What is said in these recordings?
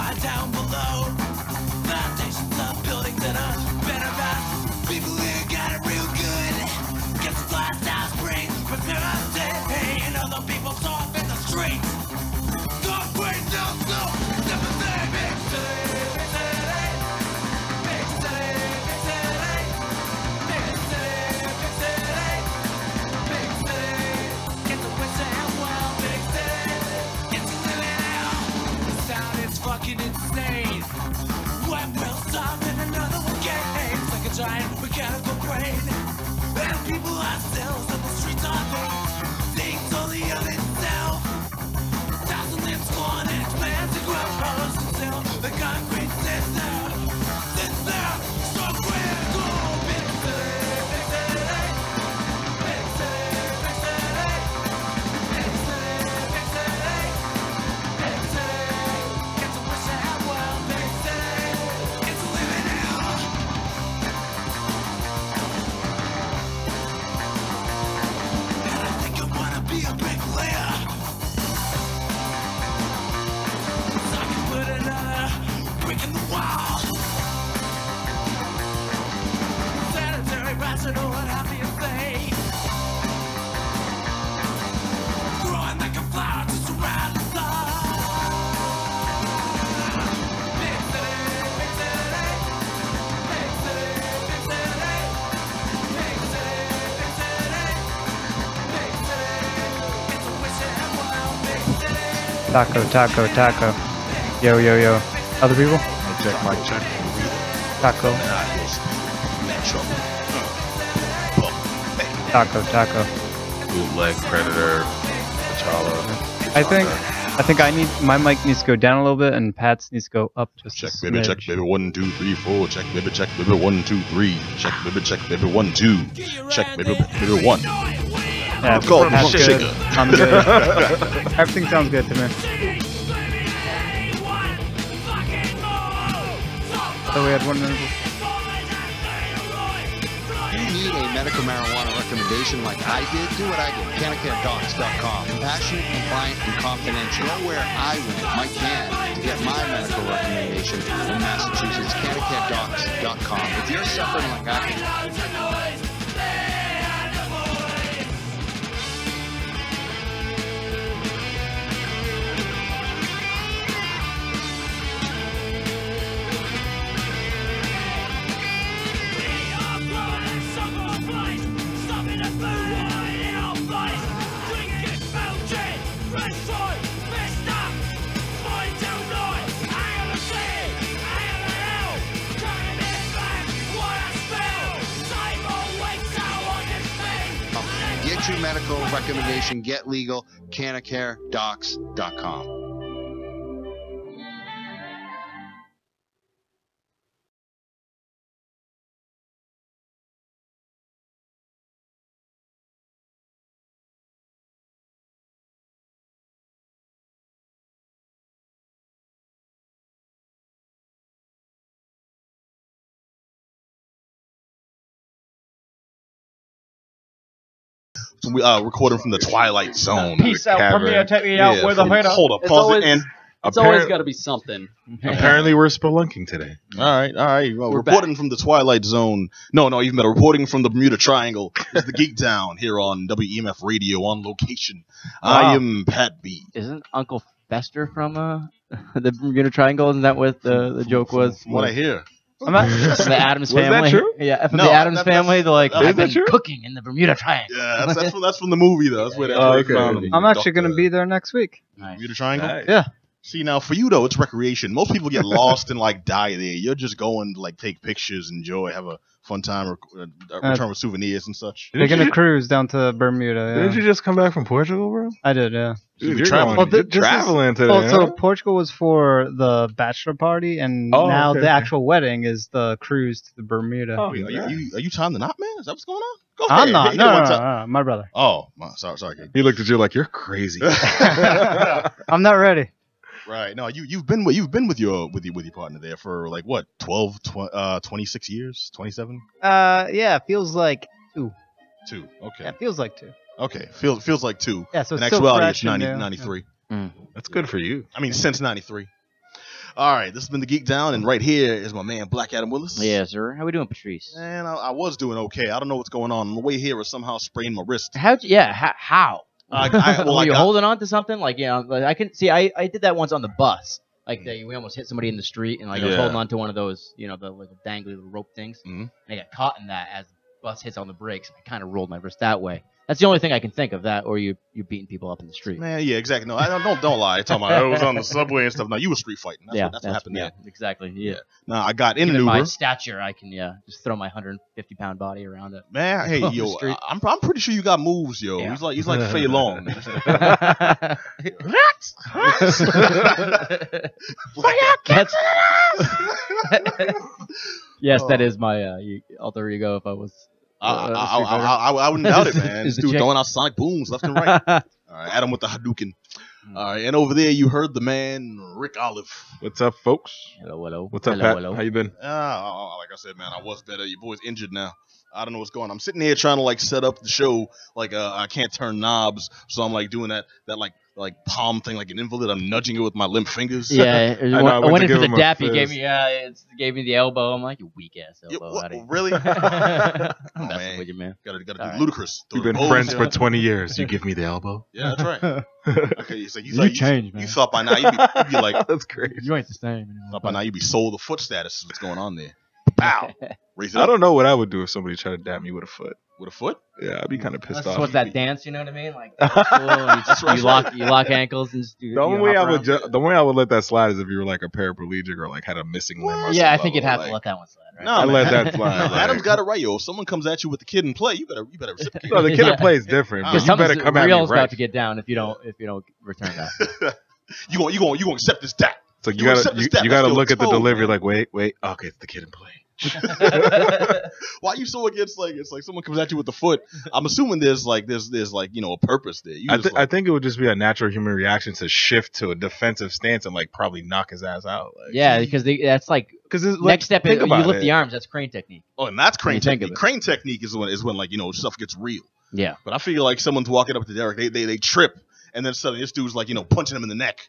find down below. Foundations of buildings that are better about. People here got it real good. Get some glass house spring, prepare a day, and other people off in the streets. Don't wait, no, never say big city, big city, big city, big city, big city, big city, big city. Get the wish and well, big city. Get to live in hell. The sound is fucking insane. One will stop and another will gain. It's like a giant mechanical brain. And people are cells and the streets are things only of itself. Thousand limbs gone and expands and grows until the concrete sits there. Sits there, so critical. Big city, big city, big city, big city, big city, big city, big city. Get to wish I had well, big city. Get to live in hell. And I think I wanna be a bricklayer. So I can put another brick in the wall. Sanitary, rational, and happy and safe. Growing like a flower to surround the sun. Big city, big city, big city, big city, big city, big city, big city. It's a wish and well, big city. Taco. Yo. Other people? Mic check. Taco. Bootleg, Predator, T'Challa. I think my mic needs to go down a little bit and Pat's needs to go up just Check a baby, smidge. check baby, 1 2 3 4. Check baby, 1 2 3. Check baby, 1 2. Check baby, 1. Yeah, It's called Pat's Pump good. Shaker. I'm good. Everything sounds good to me. So we had 1 minute. You need a medical marijuana recommendation like I did? Do what I did. CanaCareDocs.com. Compassionate, compliant, and confidential. Go where I went, Mike Can, to get my medical recommendation in Massachusetts. CanaCareDocs.com. If you're suffering like I am, get your medical recommendation, get legal, CanaCareDocs.com. So we recording from the Twilight Zone. Peace out from me. Take me out with a hitter. Hold up, It's pause always- it, and It's always got to be something. Apparently, we're spelunking today. all right. Well, We're reporting from the Twilight Zone. No, even better. Reporting from the Bermuda Triangle is the Geek Down here on WEMF Radio on location. I am Pat B. Isn't Uncle Fester from the Bermuda Triangle? Isn't that what the joke was? From what I hear. From the Addams Was that family. true? Yeah, from No, the Addams that's- family. They're like, Is I've that been true? cooking in the Bermuda Triangle. Yeah, that's from the movie though. That's where they okay. found him. I'm actually going to be there next week. Nice. Bermuda Triangle. Nice. Yeah. See, now for you though, it's recreation. Most people get lost and like die there. You're just going to like take pictures, enjoy, have a fun time, return with souvenirs and such. Taking a cruise down to Bermuda. Didn't Yeah. you just come back from Portugal, bro? I did, yeah. Dude, be you're traveling. going, Well, you're this is- traveling today. Oh, so huh? Portugal was for the bachelor party, and Oh, now okay, the okay. actual wedding is the cruise to the Bermuda. Oh, Wait, yeah. are you tying the knot, man? Is that what's going on? Go I'm ahead. not. Hit it No, one no, time. no, my brother. Oh, sorry. He looked at you like you're crazy. I'm not ready. Right. No, you've been with your partner there for like what, 26 years, 27? Yeah, it feels like 2. 2. Okay. Yeah, it feels like 2. Okay. Feels like 2. Yeah, so In it's still actuality, fresh it's and new. 93. That's good for you. I mean, since 93. All right, this has been the Geek Down, and right here is my man Black Adam Willis. Yeah, sir. How we doing, Patrice? And I was doing okay. I don't know what's going on. On the way here, I somehow sprained my wrist. How'd you, yeah, how? Well, Were you holding on to something? Like, like, I can see. I did that once on the bus. Like, we almost hit somebody in the street, and like I was holding on to one of those, the little dangly little rope things. And I got caught in that as the bus hits on the brakes. I kind of rolled my wrist that way. That's the only thing I can think of. That, or you beating people up in the street. Man, yeah, exactly. No, I don't lie. Talking about it was on the subway and stuff. No, you were street fighting. That's what happened there. Exactly. Yeah. Now I got in an Even Uber. my stature, I can just throw my 150-pound body around it. Man, hey, yo, I'm pretty sure you got moves, yo. Yeah. He's like Fei Long. Yes, that is my alter ego. If I was, I wouldn't doubt it, man. Is This the dude chick. throwing out sonic booms left and right. All right, Adam with the Hadouken. All right, and over there you heard the man Rick Olive. What's up, folks? Hello. What's up, hello, Pat? hello. How you been? Like I said, man, I was better. Your boy's injured now. I don't know what's going on. I'm sitting here trying to like set up the show. Like I can't turn knobs, so I'm like doing that like palm thing like an invalid. I'm nudging it with my limp fingers. Yeah, know, I I went went to into the give him a dap. He fist. gave me the elbow. I'm like, you weak ass Yeah, elbow. what, Outta here. really? I'm Oh, messing man. with you, man. Gotta do All right. ludicrous. We've been friends for 20 years. You give me the elbow? Yeah, that's right. Okay, so You changed, man. You thought by now you'd be like, That's crazy. You ain't the same anymore. thought by now you'd be sold the foot status. What's going on there? Pow. Raise it I up don't know what I would do if somebody tried to dab me with a foot. with a foot. Yeah, I'd be kind of pissed That's off. what's that dance, you know what I mean? Like, you lock ankles and just do. The only you way hop I would around. the way I would let that slide is if you were like a paraplegic or like had a missing limb. Or Yeah, I some think you'd level, have to like- let that one slide, right? No, I man. let that slide. No, like- Adam's got it right, yo. If someone comes at you with the kid in play, you better rip the kid. No, the kid Yeah. that plays different. But Because you better something's come at me real's right. about to get down if you don't return that. You gonna accept this dap? So You accept this dap, you gotta that's look your at the toe, delivery man. like wait okay, it's the kid in play. Why you so against like it's like someone comes at you with the foot? I'm assuming there's like a purpose there. You just I think it would just be a natural human reaction to shift to a defensive stance and like probably knock his ass out. Like, Yeah, because that's like because like, next step is think you about lift it. the arms. That's crane technique. oh, and that's crane When you think of technique. it. Crane technique is when like stuff gets real. Yeah. But I feel like someone's walking up to Derek, they trip, and then suddenly this dude's like punching him in the neck.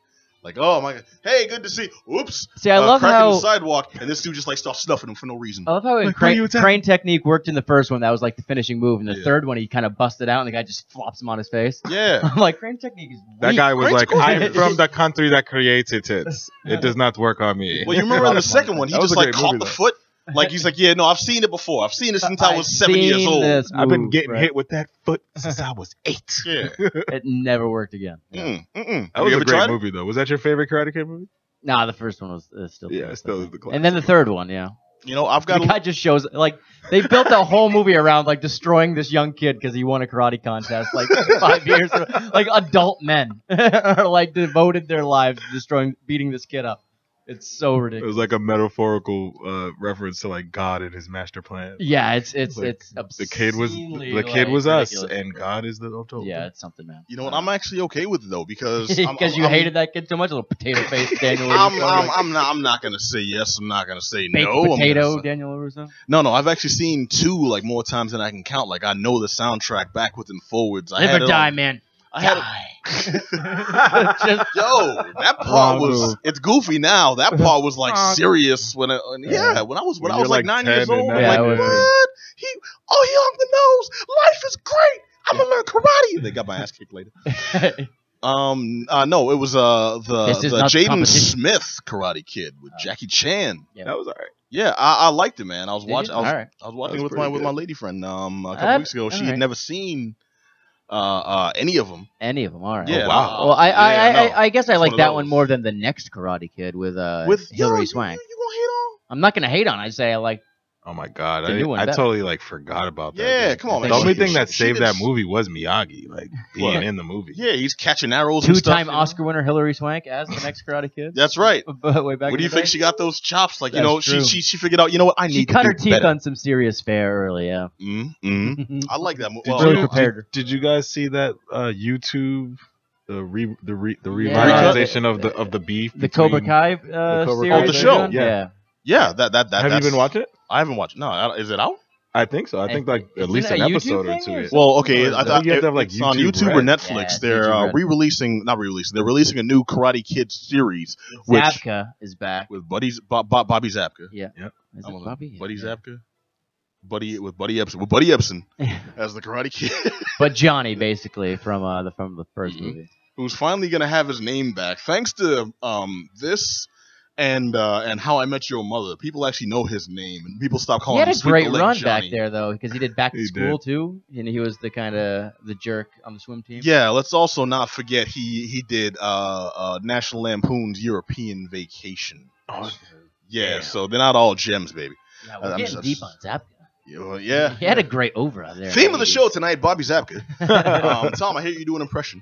Like, oh my god, hey, good to see. Oops. See, I love cracking how the sidewalk, and this dude just like starts snuffing him for no reason. I love how Like, what are you attacking? crane technique worked in the first one. That was like the finishing move. And the Yeah. third one, he kind of busted out, and the guy just flops him on his face. Yeah. I'm like, crane technique is That weak. guy was Crane's like, cool. I'm from the country that created it. It does not work on me. Well, you remember in the second one, he That was just a like great caught movie, the though. foot. Like he's like, yeah, no, I've seen it before. I've seen it since I was I've 7 years seen old. this I've been move, getting right. hit with that foot since I was 8. Yeah. It never worked again. Mm-mm. That Have was you a ever great tried it? movie, though. Was that your favorite Karate Kid movie? Nah, the first one was still. Yeah, the it best, still I is think. the classic. And then the third one, yeah. I've got The guy just shows like they built a whole movie around like destroying this young kid because he won a karate contest like 5 years ago. Like adult men are like devoted their lives to beating this kid up. It's so It ridiculous. was like a metaphorical reference to like God and his master plan. Yeah, it's Like, the kid was obscenely, us, ridiculous. and God is the total. Yeah, it's something, man. You know what? I'm actually okay with it though because Because you hated that kid so much, little potato face Daniel. I'm not gonna say yes. I'm not gonna say baked no. I'm gonna potato say- Daniel Russo. No. I've actually seen 2 like more times than I can count. Like I know the soundtrack backwards and forwards. I Live had or it die, on- man. I had Die. it. Yo, that part Wrong was. move. It's goofy now. That part was like Wrong. serious when I was When I was you're, like like, 9 years 10 and old. that- I'm Yeah, like, it was what? He hung the nose. Life is great. I'm gonna learn karate. They got my ass kicked later. No, it was This is the not Jaden competition. Smith Karate Kid with Jackie Chan. That was alright. Yeah, I liked it, man. I was Did you? watching. I was Alright. watching That it was with my pretty good. lady friend a couple weeks ago. She had alright. never seen any of them. Any of them, all right. Yeah. wow. Well, no. I guess I It's like one of that those. one more than the next Karate Kid with With Hilary yo, Swank. You gonna hate on? I'm not gonna hate on. I say I like. Oh my God, The new one I better. totally like forgot about that. Yeah, dude. come on, man. The only She- thing that she saved did- that movie was Miyagi, like being What? in the movie. Yeah, he's catching arrows. and stuff, Two-time you know? Oscar winner Hilary Swank as the next Karate Kid. That's right. But way back. Where do you think she got those chops? Like, That's true. she figured out, you know what, I need She to cut do her teeth better. on some serious fare early. Yeah. Mm-hmm. I like that movie. Did Well, really you prepared her. did you guys see that YouTube the Yeah. revitalization of the beef? The Cobra between- Kai Cobra series. Kai. Oh, the they're show. doing? Yeah. yeah, that Have you that's- been watching it? I haven't watched. No, is it out? I think so. I think like at least an episode or two. Well, okay, I thought you have to have like it's on YouTube YouTube or Red. Netflix. Yeah, They're YouTube Red. re-releasing, not re-releasing. They're releasing a new Karate Kid series, which Zabka is back. with Bobby Zabka. Yeah. Yep. Is I it don't know, Bobby? Buddy Yeah. Zabka. Buddy Epson as the Karate Kid, But Johnny, basically, from the first movie. who's finally gonna have his name back thanks to this. And How I Met Your Mother. People actually know his name, and people stop He calling had him a Sweet great Leg run Johnny. back there, though, because he did Back to He School, did. too. And he was the kind of the jerk on the swim team. Yeah, let's also not forget he did National Lampoon's European Vacation. Oh, Yeah, damn. so they're not all gems, baby. Yeah, we're I'm getting just- deep on Zabka. Yeah. He had a great over out there. Theme of the show tonight, Bobby Zabka. Tom, I hear you do an impression.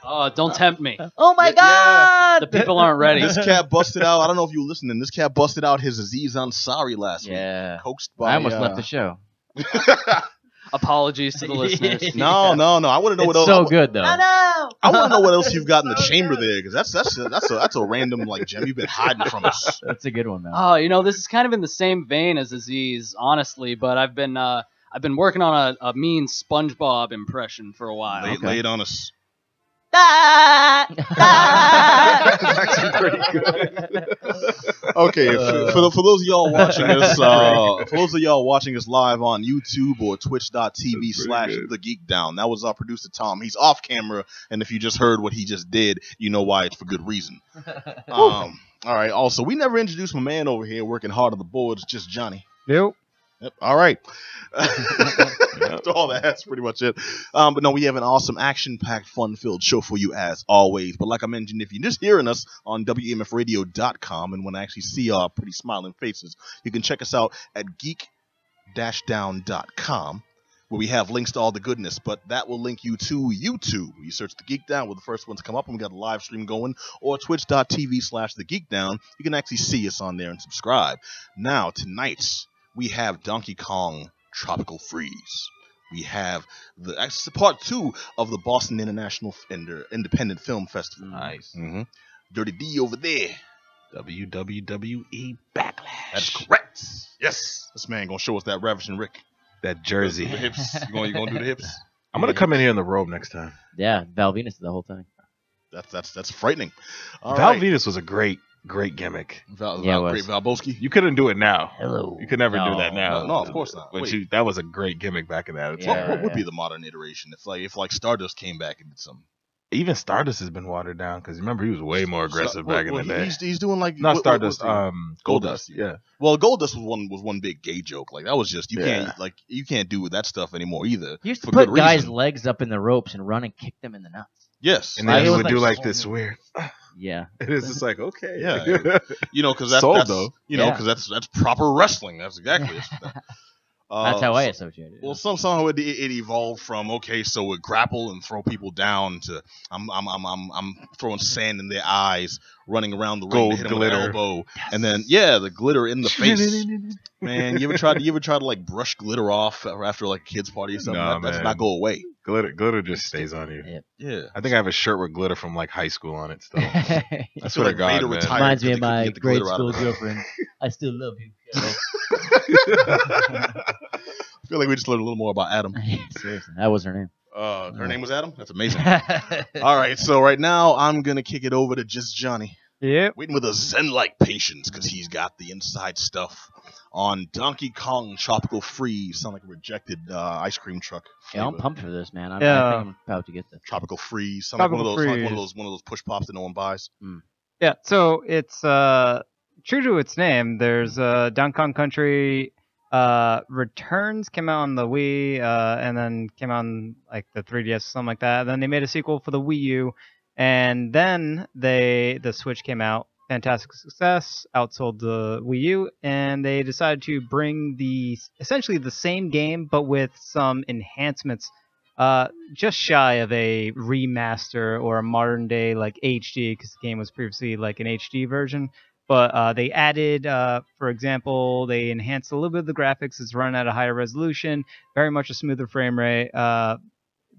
Oh, don't tempt me. Oh my God! The people aren't ready. This cat busted out. I don't know if you were listening. This cat busted out his Aziz Ansari last week. Yeah. Coaxed by. I almost left the show. Apologies to the listeners. No. I want to know what It's else. so good, though. I want to know what else you've got in the chamber there, because that's a random like gem you've been hiding from us. That's a good one, man. Oh, this is kind of in the same vein as Aziz, honestly. But I've been working on a mean SpongeBob impression for a while. Lay it on us. actually pretty good. Okay, for those of y'all watching this, live on YouTube or Twitch.tv/The Geek Down, that was our producer Tom. He's off camera, and if you just heard what he just did, you know why it's for good reason. All right. Also, we never introduced my man over here working hard on the boards, just Johnny. Nope. Yep. All right. After all that, that's pretty much it. But no, we have an awesome, action-packed, fun-filled show for you as always. But like I mentioned, if you're just hearing us on WMFradio.com and want to actually see our pretty smiling faces, you can check us out at geek-down.com, where we have links to all the goodness. But that will link you to YouTube. You search The Geek Down, we're the first ones to come up, and we got a live stream going, or twitch.tv/The Geek Down. You can actually see us on there and subscribe. Now, tonight, we have Donkey Kong Tropical Freeze. We have the part 2 of the Boston International Independent Film Festival. Nice. Dirty D over there. WWE Backlash. That's correct. Yes. This man gonna show us that Ravishing Rick. That jersey. The hips. You gonna do the hips? I'm gonna come in here in the robe next time. Yeah, Val Venus the whole time. That's frightening. All Val right. Venus was a great gimmick. Great Valboski. You couldn't do it now. Hello. You could never do that now. No, of course not. But Wait. that was a great gimmick back in that. Yeah. What would be the modern iteration if Stardust came back and did something? Even Stardust has been watered down because remember he was way more aggressive back in the day. He's doing like Not what was Stardust. the- Goldust. Yeah. Well, Goldust was one big gay joke. Like that was just you can't do that stuff anymore either. He used to for put good guys' reason. legs up in the ropes and run and kick them in the nuts. Yes, And then he was would like do like so this new. weird. Yeah. It is just like okay. Yeah. Because that's Sold, though. that's proper wrestling. That's exactly. That's how I associate it. Well, somehow it evolved from so we grapple and throw people down to I'm throwing sand in their eyes, running around the ring, Gold to hit them with an glitter. elbow, and then the glitter in the face. Man, you ever try to like brush glitter off after like a kid's party or something? Nah, That does man. not go away. Glitter just stays on you. Yeah. Yeah, I think I have a shirt with glitter from like high school on it still. I feel swear to like God, Vader man. retired. Reminds me because of they couldn't my get the grade glitter out school of it. girlfriend. I still love you. I feel like we just learned a little more about Adam. Seriously, that was her name. Her name was Adam? That's amazing. All right, so right now I'm going to kick it over to just Johnny. Yep. Waiting with a zen-like patience because he's got the inside stuff on Donkey Kong Tropical Freeze. Sound like a rejected ice cream truck. Yeah, I'm flavor. pumped for this, man. I Yeah. think I'm about to get this. Tropical Freeze. Sound like one of Tropical those push pops that no one buys. Yeah, so it's true to its name. There's Donkey Kong Country Returns came out on the Wii, and then came out on like the 3DS or something like that. And then they made a sequel for the Wii U, and then the Switch came out. Fantastic success, outsold the Wii U, and they decided to bring essentially the same game but with some enhancements. Just shy of a remaster or a modern day like HD, because the game was previously like an HD version. But they added, for example, they enhanced a little bit of the graphics. It's run at a higher resolution, very much a smoother frame rate.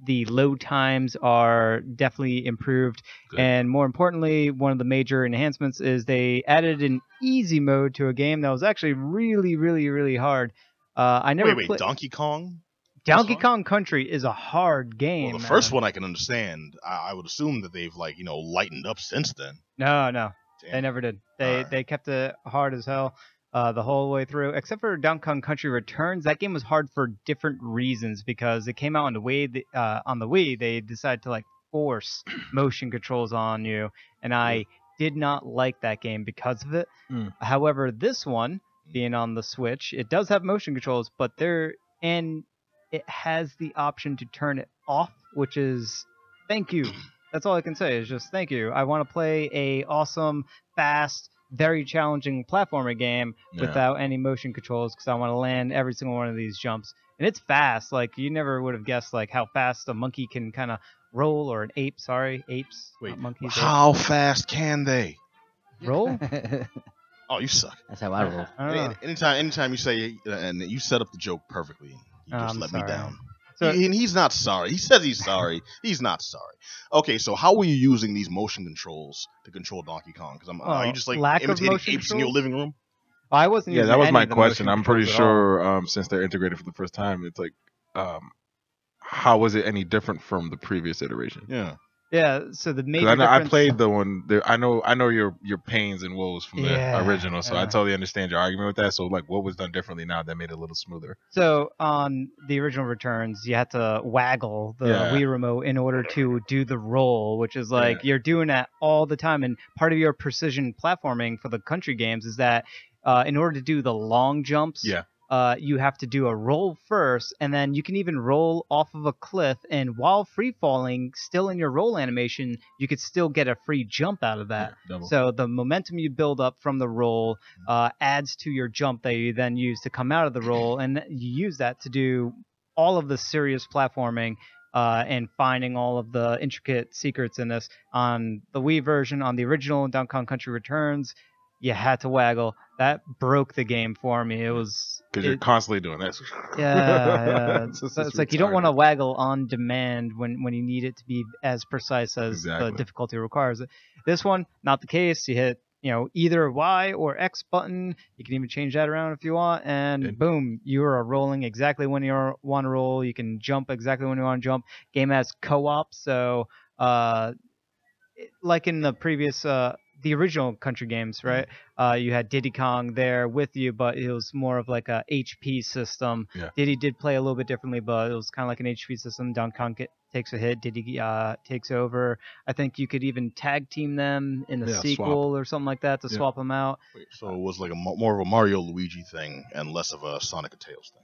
The load times are definitely improved. Good. And more importantly, one of the major enhancements is they added an easy mode to a game that was actually really, really, really hard. I never Wait, Donkey Kong? Donkey Kong Country is a hard game. Well, the first one I can understand. I would assume that they've lightened up since then. No, Damn. they never did. They kept it hard as hell the whole way through, except for Donkey Kong Country Returns. That game was hard for different reasons because it came out on the Wii. On the Wii, they decided to force motion controls on you, and I did not like that game because of it. However, this one being on the Switch, it does have motion controls, but it has the option to turn it off, which is thank you. That's all I can say is just thank you. I want to play a awesome, fast, very challenging platformer game without any motion controls because I want to land every single one of these jumps. And it's fast. You never would have guessed how fast a monkey can kind of roll, or an ape. Sorry, apes. Wait, not monkeys. how fast can they Roll? Oh, you suck. That's how I roll. I don't know. Anytime you say, and you set up the joke perfectly, you just I'm let sorry. me down. So- And he's not sorry. He says he's sorry. He's not sorry. Okay, so how were you using these motion controls to control Donkey Kong? Because are you just lack of imitating motion apes in your controls? living room? I wasn't. Yeah, using that was any my of the question. motion I'm pretty controls at all. sure since they're integrated for the first time, it's how was it any different from the previous iteration? Yeah. Yeah, so the major 'Cause I difference... played the one. I know your pains and woes from the original, so I yeah. totally understand your argument with that. So what was done differently now that made it a little smoother? So on the original Returns, you had to waggle the Wii remote in order to do the roll, which is you're doing that all the time. And part of your precision platforming for the country games is that in order to do the long jumps, you have to do a roll first, and then you can even roll off of a cliff. And while free falling, still in your roll animation, you could still get a free jump out of that. So the momentum you build up from the roll adds to your jump that you then use to come out of the roll, and you use that to do all of the serious platforming and finding all of the intricate secrets in this. On the Wii version, on the original Donkey Kong Country Returns, you had to waggle. That broke the game for me. It was because you're constantly doing that. Yeah. It's You don't want to waggle on demand when you need it to be as precise as Exactly. the difficulty requires it. This one, not the case. You hit either Y or X button. You can even change that around if you want, and boom, you are rolling exactly when you want to roll. You can jump exactly when you want to jump. Game has co-op, so like in the previous the original country games, right? You had Diddy Kong there with you, but it was more of like a HP system. Yeah. Diddy did play a little bit differently, but it was kind of like an HP system. Donkey Kong takes a hit, Diddy takes over. I think you could even tag team them in the sequel or something like that to swap them out. Wait, so it was like more of a Mario Luigi thing and less of a Sonic and Tails thing.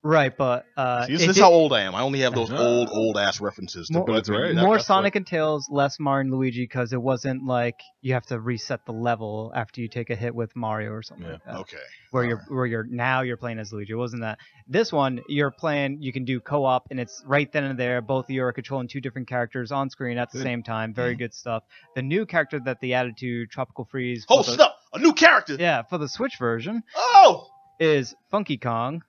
Right, but See, this is how old I am. I only have those old ass references. More Sonic and Tails, less Mario and Luigi, because it wasn't like you have to reset the level after you take a hit with Mario or something like that. Okay. Where you're playing as Luigi. It wasn't that. This one, you're playing. You can do co-op, and it's right then and there. Both of you are controlling two different characters on screen at the same time. Very good stuff. The new character that they added to Tropical Freeze. Oh, snap! A new character. Yeah, for the Switch version. Oh. Is Funky Kong.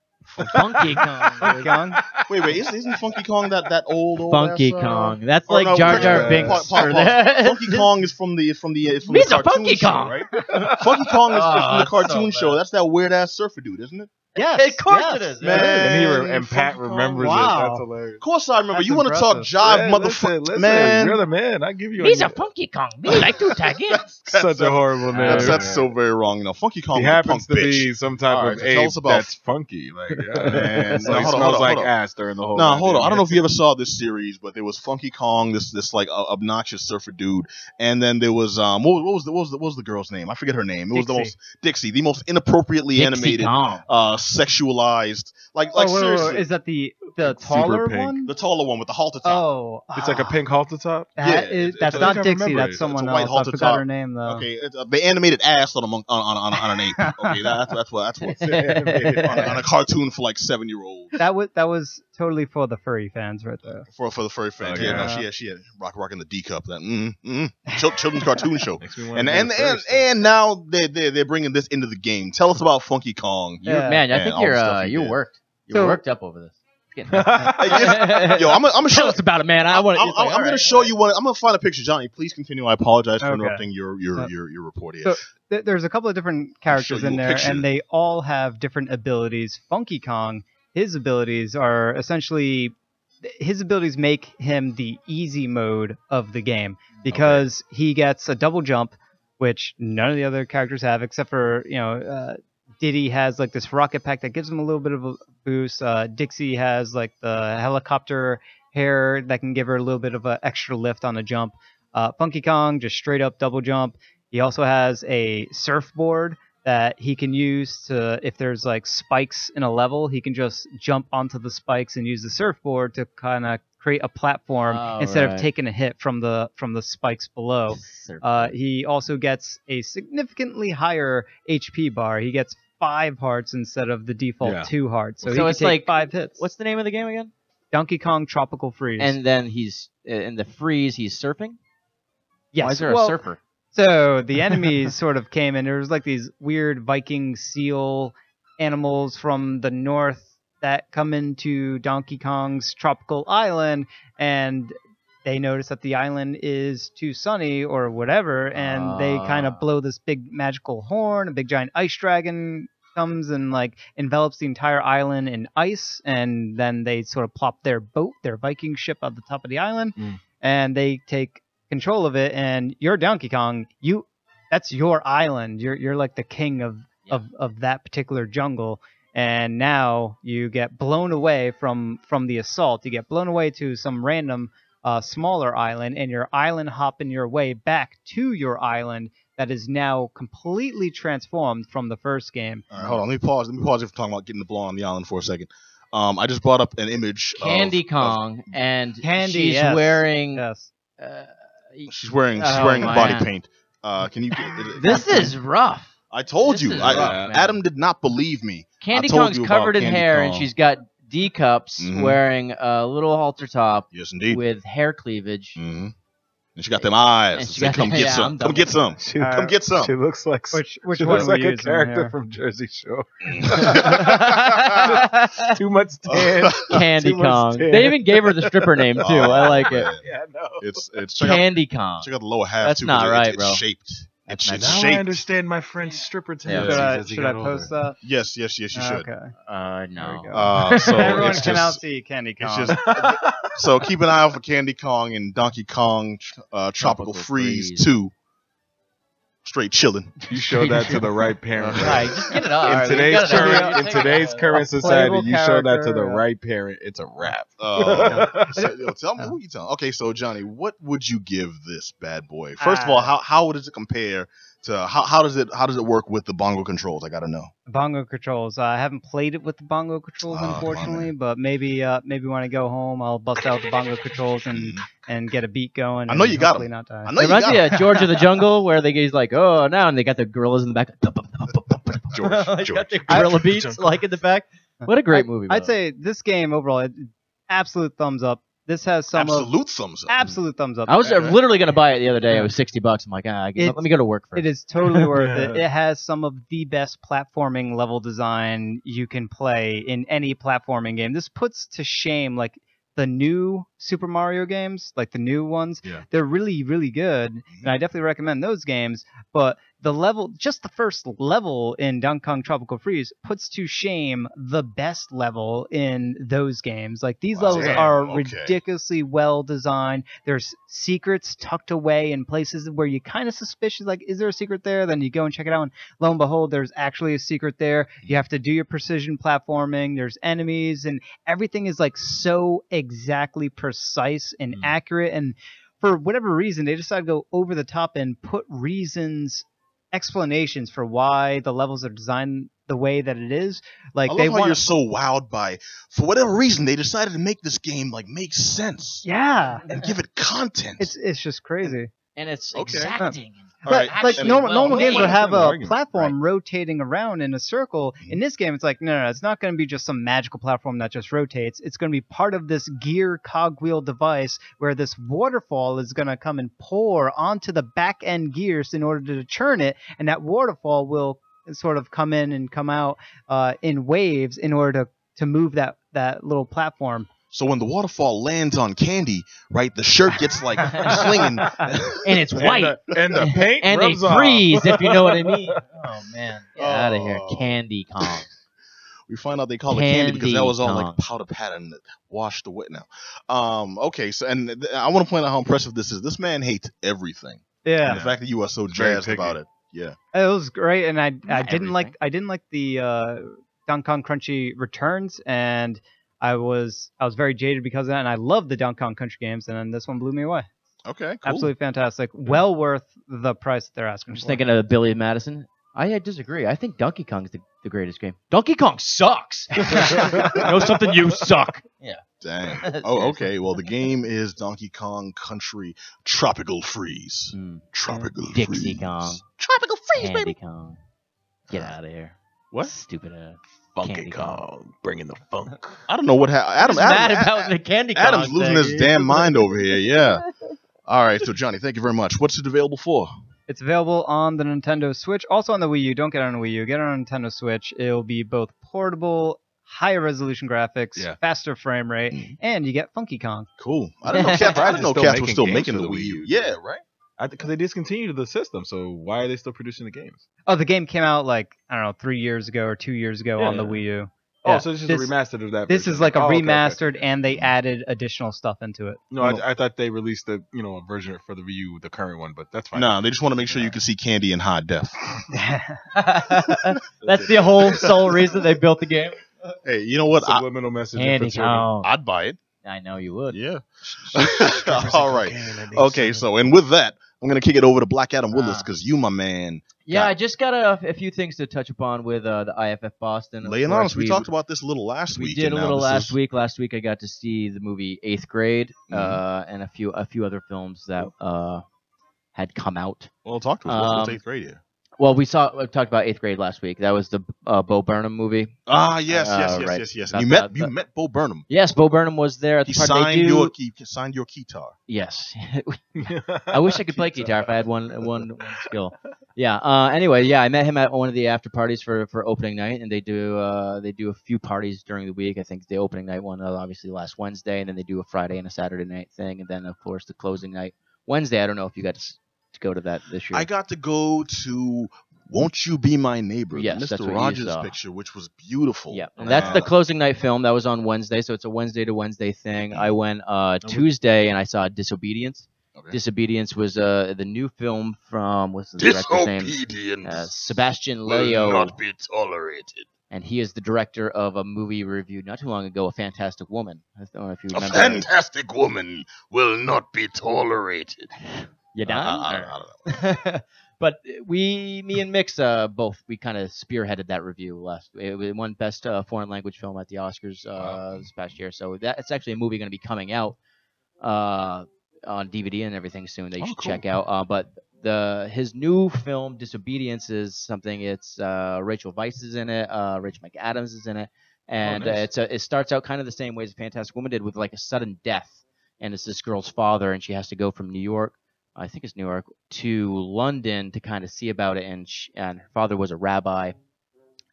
Funky Kong. Funky Kong. Wait, isn't Funky Kong that old Funky ass, Kong? That's like Jar Jar Binks. Funky Kong is from the Mr. cartoon Funky show, Kong. right? Funky Kong is from the cartoon show. That's that weird ass surfer dude, isn't it? Yes, of course it is. Man, and Pat Funky Kong. remembers Wow. it. That's hilarious. Of course I remember. That's You want to talk impressive. jive, motherfucker, Listen, man? you're the man. I give you. He's a Funky Kong. We like to tag him. Such a horrible name. That's so very wrong. Funky Kong He was a happens punk to bitch. be some type All right, of so tell ape us about- that's funky. Like, Man, so he hold on, smells like hold on. ass during the whole. No, hold on. goddamn I don't know if game. you ever saw this series, but there was Funky Kong, this like obnoxious surfer dude, and then there was what was the girl's name? I forget her name. It was the most inappropriately Dixie animated, Kong. sexualized, like Wait, seriously, is that the taller pink. one? the taller one with the halter top. Oh, It's like a pink halter top. That's I not think I Dixie. remember That's it. someone It's a white else. I halter forgot top. her name though. Okay, they animated ass on an ape. Okay, that's what on a cartoon for like 7-year-olds. That was totally for the furry fans right there. For the furry fans, Oh, yeah, yeah. no, she had rocking the D cup, that children's cartoon show, Makes me wanna and do the furry stuff. and now they're bringing this into the game. Tell us about Funky Kong. Yeah. Man, I And think all the stuff he you're did. worked. You're So- worked up over this. Yo, I'm gonna Tell us about it, man. I want. I'm gonna show you one. I'm gonna find a picture. Johnny, please continue. I apologize for interrupting your report here. So there's a couple of different characters in there, and they all have different abilities. Funky Kong, his abilities are essentially make him the easy mode of the game because he gets a double jump, which none of the other characters have except for Diddy has like this rocket pack that gives him a little bit of a boost. Dixie has like the helicopter hair that can give her a little bit of an extra lift on a jump. Funky Kong just straight up double jump. He also has a surfboard that he can use to, if there's like spikes in a level, he can just jump onto the spikes and use the surfboard to kind of create a platform instead of taking a hit from the spikes below. He also gets a significantly higher HP bar. He gets 5 hearts instead of the default 2 hearts. So he can take 5 hits. What's the name of the game again? Donkey Kong Tropical Freeze. And then he's in the freeze. He's surfing. Yes. Why is there a surfer? So the enemies sort of came in. There was like these weird Viking seal animals from the north that come into Donkey Kong's tropical island, and they notice that the island is too sunny or whatever, and they kind of blow this big magical horn. A big giant ice dragon comes and like envelops the entire island in ice, and then they sort of plop their boat, their Viking ship, at the top of the island, and they take control of it. And you're Donkey Kong. That's your island. You're like the king of that particular jungle. And now you get blown away from the assault. You get blown away to some random smaller island, and you're island hopping your way back to your island that is now completely transformed from the first game. All right, hold on. Let me pause if we're talking about getting the blown on the island for a second. I just brought up an image Candy Kong, and Candy, she's wearing... Yes. She's wearing body paint. Can you? This is rough. I told you. Rough, Adam did not believe me. Candy Kong's covered in hair, and she's got D cups, wearing a little halter top. Yes, indeed. With hair cleavage. And she got them eyes. Come get some. Come get some. Come get some. She looks like which she one looks like a character from Jersey Shore. Too much tan. Candy Kong. They even gave her the stripper name too. I like it. Yeah, no. It's Candy Kong. Check out the lower half. That's too, not right, bro. It's shaped. It's now shaped. I understand my friend's stripper tan. Should I post that? Yes, you should. Okay. No. So everyone it's can now just, see Candy Kong. it's just so keep an eye out for Candy Kong and Donkey Kong Tropical Freeze 2. Straight chilling. You show that to the right parent. Right, just get it up. In today's current society, you show that to the right parent, it's a wrap. Tell me who you tell. Okay, so Johnny, what would you give this bad boy? First of all, how does it compare to how does it work with the bongo controls? I gotta know. Bongo controls. I haven't played it with the bongo controls, unfortunately, but maybe when I go home, I'll bust out the bongo controls and get a beat going. I know you got them. Not die. I know it you reminds got me them. of George of the Jungle, where they get like, oh, now, and they got the gorillas in the back. George. Got the gorilla beats like in the back. What a great movie! I'd say this game overall, absolute thumbs up. This has some thumbs up. Absolute thumbs up. I was literally going to buy it the other day. It was $60. I'm like, let me go to work for it. It is totally worth it. It has some of the best platforming level design you can play in any platforming game. This puts to shame like the new Super Mario games, like the new ones. Yeah. They're really, really good, and I definitely recommend those games. But the level, just the first level in Donkey Kong Tropical Freeze puts to shame the best level in those games. Like these levels are ridiculously well designed. There's secrets tucked away in places where you're kind of suspicious, like, is there a secret there? Then you go and check it out, and lo and behold, there's actually a secret there. You have to do your precision platforming. There's enemies, and everything is like so exactly precise and accurate. And for whatever reason, they decided to go over the top and put explanations for why the levels are designed the way that it is. Like, I love how you're so wowed by, for whatever reason, they decided to make this game like make sense. Yeah, and give it content. It's just crazy. And it's exacting. Like normal games would have a platform rotating around in a circle. In this game, it's like, no, it's not going to be just some magical platform that just rotates. It's going to be part of this gear cogwheel device where this waterfall is going to come and pour onto the back end gears in order to churn it, and that waterfall will sort of come in and come out in waves in order to move that little platform. So when the waterfall lands on Candy, right, the shirt gets like slinging, and it's white, and the paint and they rubs off. freeze, if you know what I mean. Oh man, get out of here, Candy Kong. We find out they call it Candy because that was all Kong. like powder pattern that washed away now. Okay, so and I want to point out how impressive this is. This man hates everything. Yeah. And the fact that you are so Very jazzed picky. about it. Yeah. It was great, and I didn't like everything. the Donkey Kong Country Returns, and I was very jaded because of that, and I love the Donkey Kong Country games, and then this one blew me away. Okay, cool. Absolutely fantastic. Well worth the price that they're asking. I'm just for. thinking of Billy Madison. I disagree. I think Donkey Kong's the greatest game. Donkey Kong sucks. You know something? You suck. Yeah. Dang. Oh, okay. Well, the game is Donkey Kong Country Tropical Freeze. Tropical Dixie Freeze. Kong. Tropical Freeze, Candy baby. Kong. Get out of here. What? Stupid ass. Funky Candy Kong, bringing the funk. I don't know what happened. Mad about the Candy Kong. Adam's losing thing. his damn mind over here. Yeah. All right. So, Johnny, thank you very much. What's it available for? It's available on the Nintendo Switch, also on the Wii U. Don't get it on the Wii U. Get it on Nintendo Switch. It'll be both portable, higher resolution graphics, Yeah. faster frame rate, and you get Funky Kong. Cool. I didn't know Cats Still were making still games making for the the Wii Wii U. U. Yeah, right. Because they discontinued the system, so why are they still producing the games? Oh, the game came out like, I don't know, 3 years ago or 2 years ago on the Wii U. Oh, Yeah, so it's just a remastered of that. This version. is like a Oh, okay, okay. remastered, and they added additional stuff into it. No, I thought they released a version for the Wii U, the current one, but that's fine. No, they just want to make sure you can see Candy in high def. That's the whole sole reason they built the game. Hey, you know what? Subliminal message. Candy Kong. I'd buy it. I know you would. Yeah. All right. Okay, so and with that, I'm gonna kick it over to Black Adam Willis because you, my man. Yeah, I just got a few things to touch upon with the IFF Boston. Of Laying on course, us. We talked about this a little last we week. did a and now little this last is- week. Last week I got to see the movie 8th Grade and a few other films that had come out. Well, talk to us. What's 8th grade here? Well, we talked about 8th Grade last week. That was the Bo Burnham movie. Ah, yes. Right. You met Bo Burnham. Yes, Bo Burnham was there at the He party. signed your guitar. Yes. I wish I could play guitar if I had one skill. Yeah. Anyway, yeah, I met him at one of the after parties for opening night, and they do a few parties during the week. I think the opening night one obviously last Wednesday, and then they do a Friday and a Saturday night thing, and then of course the closing night Wednesday. I don't know if you got to go to that this year. I got to go to Won't You Be My Neighbor, Yes, the that's Mr. what you Rogers saw. picture, which was beautiful. Yeah, and that's the closing night film. That was on Wednesday, so it's a Wednesday to Wednesday thing. I went Tuesday and I saw Disobedience. Okay. Disobedience was the new film from what's the director's name? Disobedience Sebastian will Leo, not be tolerated. and he is the director of a movie reviewed not too long ago, A Fantastic Woman. I don't know if you A remember. fantastic woman will not be tolerated. You done? I don't know. But me and Mix both we kind of spearheaded that review last. It won best foreign language film at the Oscars this past year. So it's actually a movie going to be coming out on DVD and everything soon that you should check out. But his new film Disobedience is something. It's Rachel Weisz is in it. Rachel McAdams is in it, and nice. it starts out kind of the same way as Fantastic Woman did, with like a sudden death, and it's this girl's father, and she has to go from New York. I think it's New York, to London to kind of see about it, and her father was a rabbi,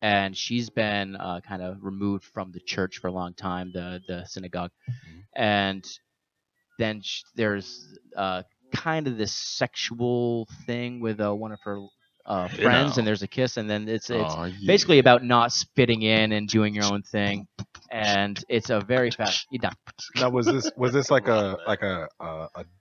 and she's been kind of removed from the church for a long time, the synagogue, and then there's kind of this sexual thing with one of her friends, and there's a kiss, and then it's basically about not fitting in and doing your own thing, and it's a very fast. You done? Now, was this like a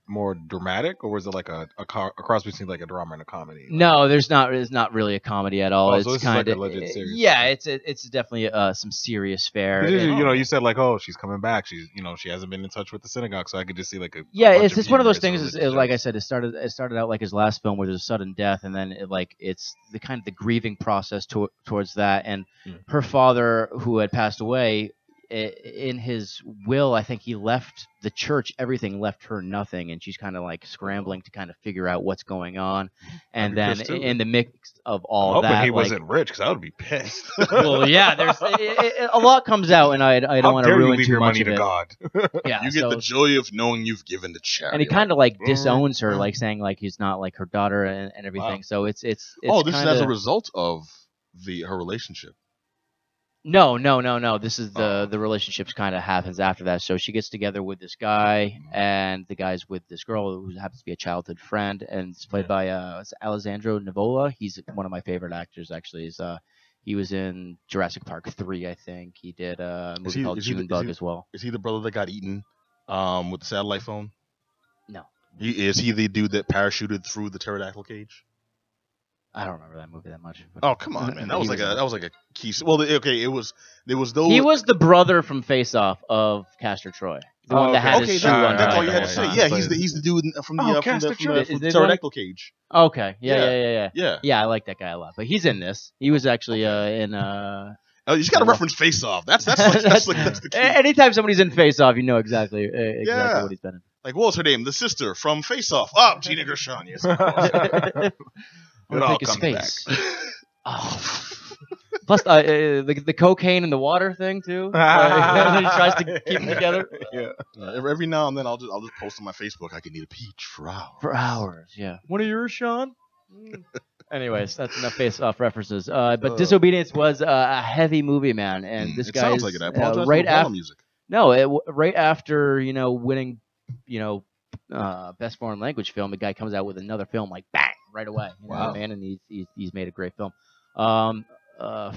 more dramatic, or was it like a cross between like a drama and a comedy? No, it's not really a comedy at all. Oh, it's so this is kind like of a legit serious yeah. It's definitely some serious fare. You said like, oh, she's coming back. She's she hasn't been in touch with the synagogue, so I could just see like a yeah. bunch It's one of those humorous things. religious Like I jokes. said, it started out like his last film, where there's a sudden death, and then it's the kind of the grieving process towards that. And her father, who had passed away, in his will, I think he left the church everything, left her nothing, and she's kind of like scrambling to kind of figure out what's going on. And then in the mix of all I'm that, hoping he wasn't rich, because I would be pissed. well, yeah, there's a lot comes out, and I don't want to ruin leave too your much money of to it. God. Yeah, You get the joy of knowing you've given to charity. and he kind of like disowns her, like saying like he's not like her daughter and everything. Wow. So it's this is as a kinda- result of her relationship. No. This is the relationships kind of happens after that. So she gets together with this guy, and the guy's with this girl who happens to be a childhood friend, and it's played by Alessandro Nivola. He's one of my favorite actors, actually. He was in Jurassic Park 3, I think. He did a movie called Junebug as well. Is he the brother that got eaten with the satellite phone? No. Is he the dude that parachuted through the pterodactyl cage? I don't remember that movie that much. Oh, come on, man! That was like a key. Well, okay, there was those. He was the brother from Face Off of Castor Troy, the one that had his shoe on. That's all you had to say. Yeah, he's the dude from the pterodactyl cage. Okay, yeah. I like that guy a lot, but he's in this. He was actually in. Oh, you just got to reference Face Off. That's the key. Anytime somebody's in Face Off, you know exactly what he's been in. Like, what was her name? The sister from Face Off. Oh, Gina Gershon. Yes, of course. It all comes back. Oh. Plus, the cocaine in the water thing too. He tries to keep them together. Yeah. Every now and then, I'll just post on my Facebook. I can eat a peach for hours. For hours, yeah. One of yours, Sean. Anyways, that's enough Face-Off references. But Disobedience was a heavy movie, man, and this guy sounds like it. I apologize for the music. No, right after winning, best foreign language film, the guy comes out with another film like bang right away. You know what I mean? And he's made a great film.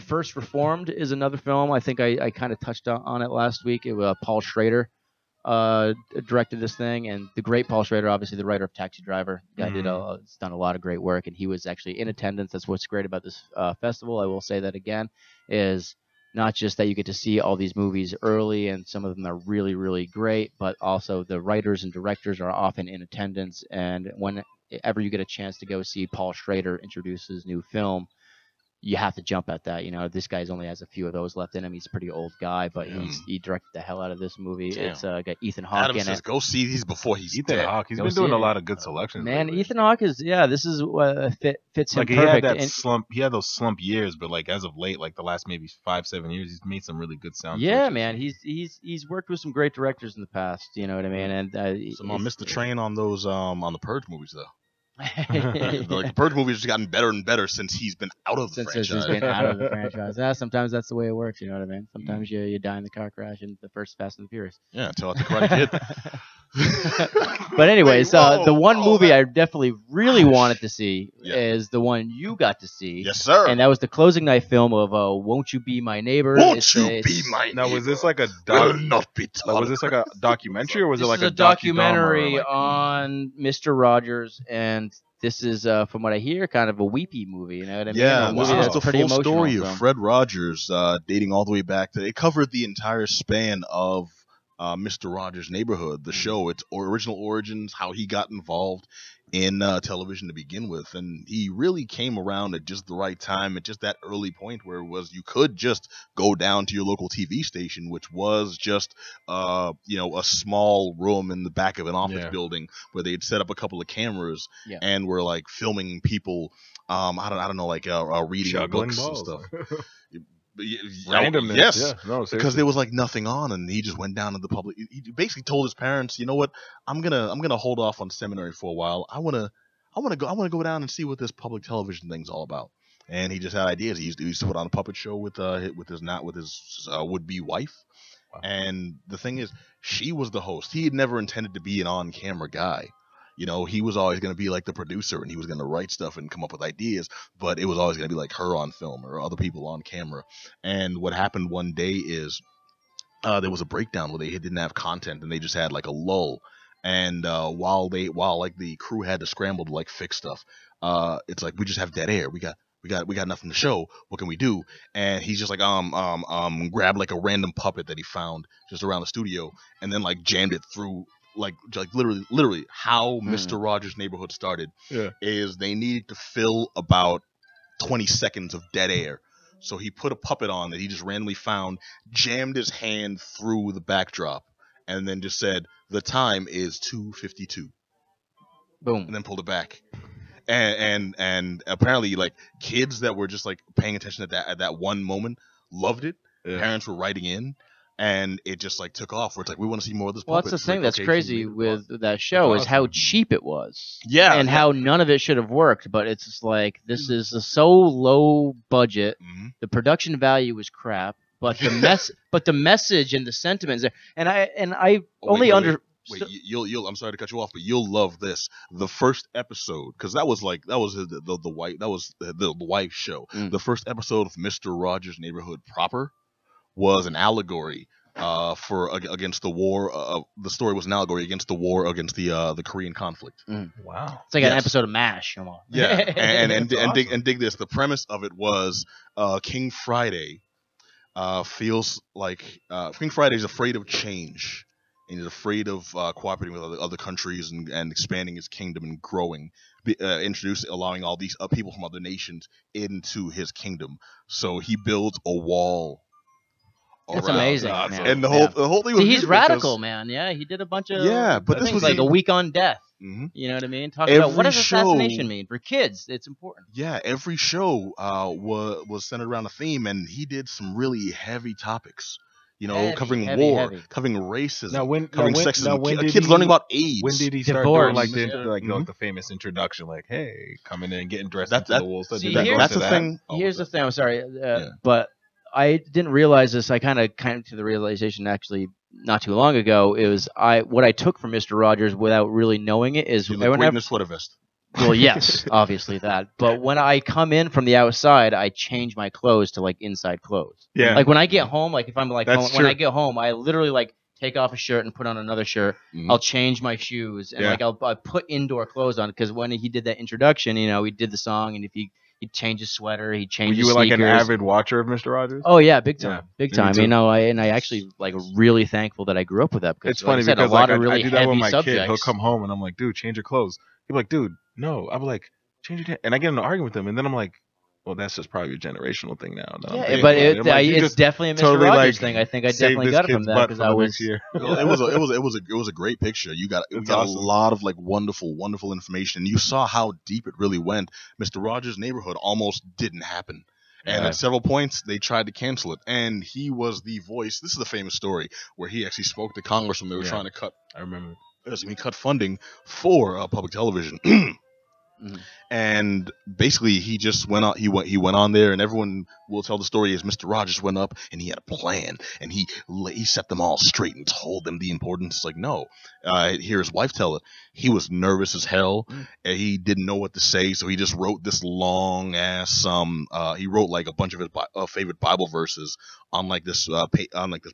First Reformed is another film. I think I kind of touched on it last week. Paul Schrader directed this thing, and the great Paul Schrader, obviously the writer of Taxi Driver. Guy has done a lot of great work, and he was actually in attendance. That's what's great about this festival. I will say that again, is not just that you get to see all these movies early, and some of them are really, really great, but also the writers and directors are often in attendance, and whenever you get a chance to go see Paul Schrader introduce his new film, you have to jump at that. This guy's only has a few of those left in him. He's a pretty old guy, but he directed the hell out of this movie. Damn. It's got Ethan Hawke Adam in says, it. Go see these before he's Ethan dead. Hawke. He's been doing a lot of good selections. Man, lately. Ethan Hawke is this is what fits him like perfect. He had that slump. He had those slump years, but like as of late, like the last maybe 5-7 years, he's made some really good sound. Yeah, choices. man, he's worked with some great directors in the past. You know what I mean? And missed the train on those on the Purge movies though. Like the Purge movies has gotten better and better since he's been out of the franchise. Since he's been out of the franchise. Yeah, sometimes that's the way it works. You know what I mean? Sometimes you die in the car crash in the first Fast and the Furious. Yeah, until after Karate Kid. But anyways, the one movie I definitely really wanted to see is the one you got to see. Yes, sir. And that was the closing night film of Won't You Be My Neighbor? Won't You Be My Neighbor? Now, was this like a was this like a documentary, or was it like a documentary on Mr. Rogers? And this is, from what I hear, kind of a weepy movie. You know what I mean? Yeah, it's a full story of Fred Rogers, dating all the way back to. It covered the entire span of Mr. Rogers' Neighborhood, the show, its original origins, how he got involved in television to begin with, and he really came around at just the right time, at just that early point where it was you could just go down to your local TV station, which was just a small room in the back of an office building where they had set up a couple of cameras and were like filming people. I don't know, like reading juggling books balls. and stuff. Randomness. Yes, no, because there was like nothing on, and he just went down to the public. He basically told his parents, "You know what? I'm gonna hold off on seminary for a while. I wanna go down and see what this public television thing's all about." And he just had ideas. He used to put on a puppet show with his would-be wife. Wow. And the thing is, she was the host. He had never intended to be an on-camera guy. He was always going to be like the producer, and he was going to write stuff and come up with ideas, but it was always going to be like her on film or other people on camera. And what happened one day is there was a breakdown where they didn't have content, and they just had like a lull. And while like the crew had to scramble to like fix stuff, it's like, we just have dead air. We got nothing to show. What can we do? And he's just like grabbed like a random puppet that he found just around the studio, and then like jammed it through. Like literally how Mr. Rogers' Neighborhood started is they needed to fill about 20 seconds of dead air. So he put a puppet on that he just randomly found, jammed his hand through the backdrop, and then just said, "The time is 2:52." Boom. And then pulled it back. And apparently like kids that were just like paying attention at that one moment loved it. Yeah. Parents were writing in. And it just like took off. Where it's like, we want to see more of this. Well, that's the thing that's crazy with that show is how cheap it was. Yeah, and how none of it should have worked. But it's just like, this is so low budget. Mm-hmm. The production value was crap. but the message and the sentiments, and I Oh, only under. Wait, you'll. I'm sorry to cut you off, but you'll love this. The first episode, because that was the wife show. The first episode of Mr. Rogers' Neighborhood proper was an allegory against the war. The story was an allegory against the war against the Korean conflict. Wow. It's like an episode of MASH. Come on. Yeah, and dig this. The premise of it was King Friday feels like King Friday is afraid of change. And he's afraid of cooperating with other countries and expanding his kingdom and growing, allowing all these people from other nations into his kingdom. So he builds a wall. That's amazing, man. And the whole thing was he's radical, man. Yeah, he did a bunch of but this things was like A Week on Death. You know what I mean? Talking about what does assassination mean for kids? It's important. Yeah, every show was centered around a theme, and he did some really heavy topics. Covering war, covering racism, covering sexism, kids learning about AIDS. When did he start doing the famous introduction, like, hey, coming in, getting dressed into the wolves? That's the thing. Here's the thing. I'm sorry, but I didn't realize this. I kind of came to the realization actually not too long ago. It was what I took from Mr. Rogers without really knowing it is you look great in a sweater vest. Well, yes, obviously that. But when I come in from the outside, I change my clothes to like inside clothes. Yeah. Like when I get home, like if I'm like That's when I get home, I literally like take off a shirt and put on another shirt. I'll change my shoes and like I'll put indoor clothes on because when he did that introduction, he did the song and if he'd change his sweater, he'd change his sneakers. You were like an avid watcher of Mr. Rogers? Oh yeah, big time, big time. I actually like really thankful that I grew up with that because it's funny because a lot of really I do that heavy with my subjects. kid. He'll come home and I'm like, dude, change your clothes. He'll be like, dude, no. I'm like, change your and I get into an argument with him and then I'm like, well, that's just probably a generational thing now. Yeah, but it's definitely a Mr. totally Rogers thing. I think I definitely got it from that because I was. It was a great picture. You got awesome. A lot of like wonderful information. You saw how deep it really went. Mr. Rogers' Neighborhood almost didn't happen. And at several points, they tried to cancel it. And he was the voice. This is the famous story where he actually spoke to Congress when they were trying to cut. I remember. He cut funding for public television. And basically, he just went on. He went on there, and everyone will tell the story as Mr. Rogers went up, and he had a plan, and he set them all straight and told them the importance. It's like, no, hear his wife tell it. He was nervous as hell, and he didn't know what to say, so he just wrote this long ass. He wrote like a bunch of his favorite Bible verses on like this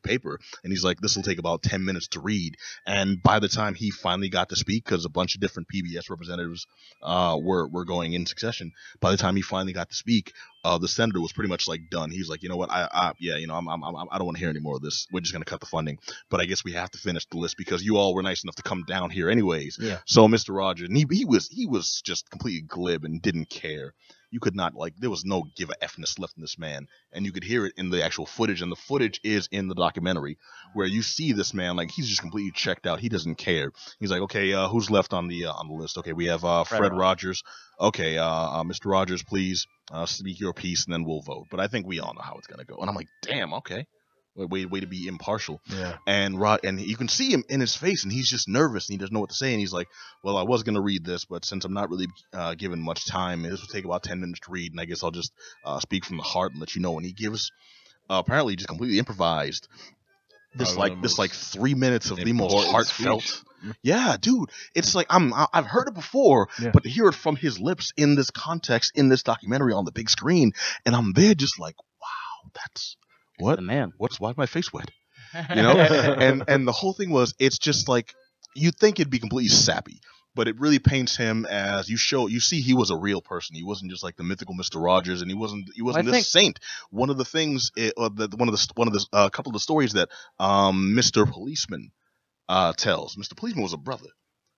paper, and he's like, this will take about 10 minutes to read. And by the time he finally got to speak, because a bunch of different PBS representatives were going in succession. By the time he finally got to speak, the senator was pretty much like done. He's like, you know what, I don't want to hear any more of this. We're just gonna cut the funding. But I guess we have to finish the list because you all were nice enough to come down here anyways. Yeah. So Mr. Rogers, and he was just completely glib and didn't care. You could not there was no give a Fness left in this man, and you could hear it in the actual footage, and the footage is in the documentary where you see this man like he's just completely checked out. He doesn't care. He's like, okay, who's left on the list? Okay, we have Fred Rogers. Okay, Mr. Rogers, please speak your piece, and then we'll vote. But I think we all know how it's gonna go. And I'm like, damn, okay. Way to be impartial. Yeah. And you can see him in his face, and he's just nervous, and he doesn't know what to say. And he's like, well, I was going to read this, but since I'm not really given much time, this will take about 10 minutes to read, and I guess I'll just speak from the heart and let you know. And he gives, apparently just completely improvised, this 3 minutes of the most heartfelt. Yeah, dude. It's like, I've heard it before, but to hear it from his lips in this context, in this documentary on the big screen, and I'm there just like, wow, that's... What? Man. Why's my face wet? And the whole thing was, it's just like, you'd think it'd be completely sappy, but it really paints him as you see he was a real person. He wasn't just like the mythical Mr. Rogers, and he wasn't this saint. One of the things, couple of the stories that Mr. Policeman tells. Mr. Policeman was a brother.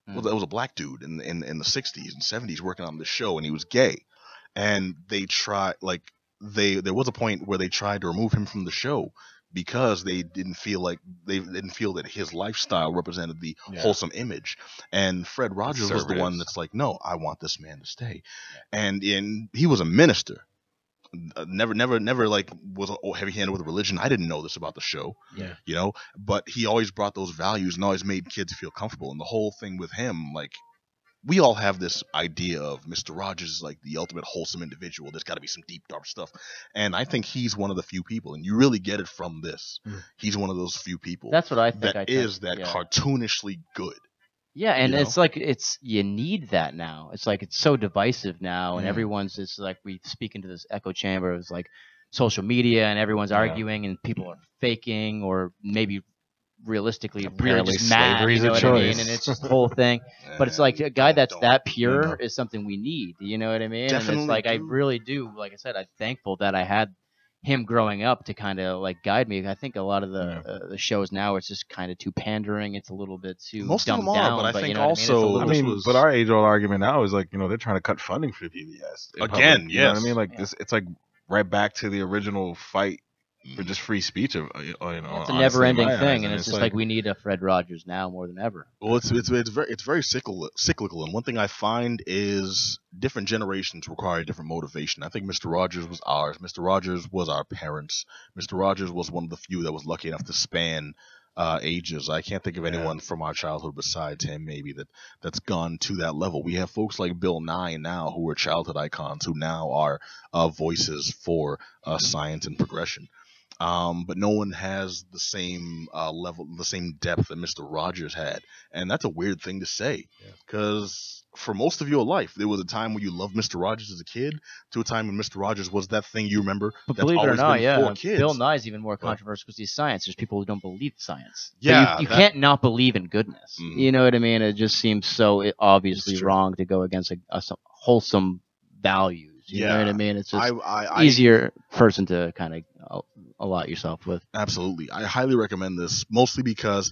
It was a black dude in the 60s and 70s working on the show, and he was gay, and they tried there was a point where they tried to remove him from the show because they didn't feel that his lifestyle represented the wholesome image. And Fred Rogers was the one that's like, no, I want this man to stay. And he was a minister. Never like was heavy-handed with religion. I didn't know this about the show, but he always brought those values and always made kids feel comfortable. And the whole thing with him, like, we all have this idea of Mr. Rogers is like the ultimate wholesome individual. There's got to be some deep, dark stuff. And I think he's one of the few people, and you really get it from this. He's one of those few people. That's what I think. That is cartoonishly good. Yeah, and it's like you need that now. It's like it's so divisive now, and everyone's it's like we speak into this echo chamber. It's like social media, and everyone's arguing, and people are faking, or maybe realistically really just mad, you know what I mean? And it's just the whole thing. But it's like a guy that's that pure is something we need, you know what I mean? Definitely. And it's like I really do, like I said, I'm thankful that I had him growing up to kind of like guide me. I think a lot of the shows now it's just kind of too pandering. It's a little bit too most dumbed of them are, down. but I think you know also, but our age-old argument now is like, you know, they're trying to cut funding for PBS again. You know what I mean? Like it's like right back to the original fight for just free speech of you know. It's a never-ending thing, and it's just like we need a Fred Rogers now more than ever. Well, it's very cyclical, and one thing I find is different generations require different motivation. I think Mr. Rogers was ours. Mr. Rogers was our parents. Mr. Rogers was one of the few that was lucky enough to span ages. I can't think of anyone from our childhood besides him, maybe that's gone to that level. We have folks like Bill Nye now who are childhood icons who now are voices for science and progression. But no one has the same level, the same depth that Mr. Rogers had. And that's a weird thing to say, because for most of your life, there was a time when you loved Mr. Rogers as a kid to a time when Mr. Rogers was that thing you remember. But that's believe it or always not, been for kids. Bill Nye's even more controversial because he's science. There's people who don't believe science. Yeah, you can't not believe in goodness. You know what I mean? It just seems so obviously wrong to go against some wholesome values. You know what I mean? It's just easier person to kind of allot yourself with. Absolutely. I highly recommend this, mostly because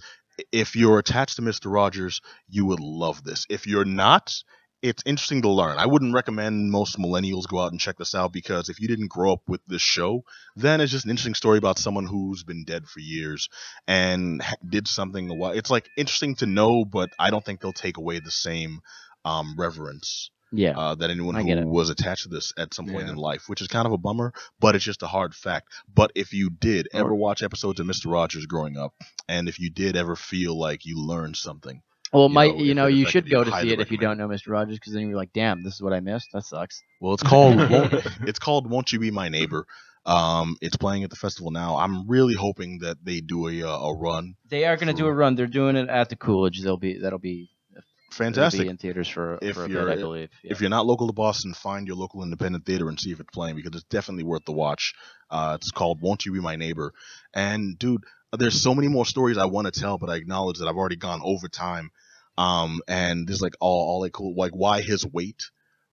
if you're attached to Mr. Rogers, you would love this. If you're not, it's interesting to learn. I wouldn't recommend most millennials go out and check this out, because if you didn't grow up with this show, then it's just an interesting story about someone who's been dead for years and did something. It's like interesting to know, but I don't think they'll take away the same reverence that anyone who was attached to this at some point in life, which is kind of a bummer, but it's just a hard fact. But if you did ever watch episodes of Mr. Rogers growing up, and if you did ever feel like you learned something, well, you should go to see it if you don't know Mr. Rogers, because then you're like, damn, this is what I missed. That sucks. Well, it's called Won't You Be My Neighbor. It's playing at the festival now. I'm really hoping that they do a run. They are going to do a run. They're doing it at the Coolidge. That'll be fantastic. It'll be in theaters for a bit, I believe. Yeah. If you're not local to Boston, find your local independent theater and see if it's playing, because it's definitely worth the watch. It's called Won't You Be My Neighbor. And dude, there's so many more stories I want to tell, but I acknowledge that I've already gone over time. And there's like all like cool, like why his weight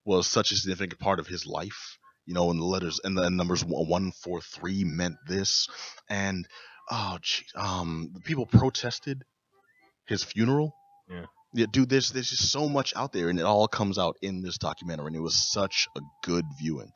was such a significant part of his life. You know, and the letters and the numbers 143 meant this, and the people protested his funeral. Yeah, dude, there's just so much out there, and it all comes out in this documentary, and it was such a good viewing.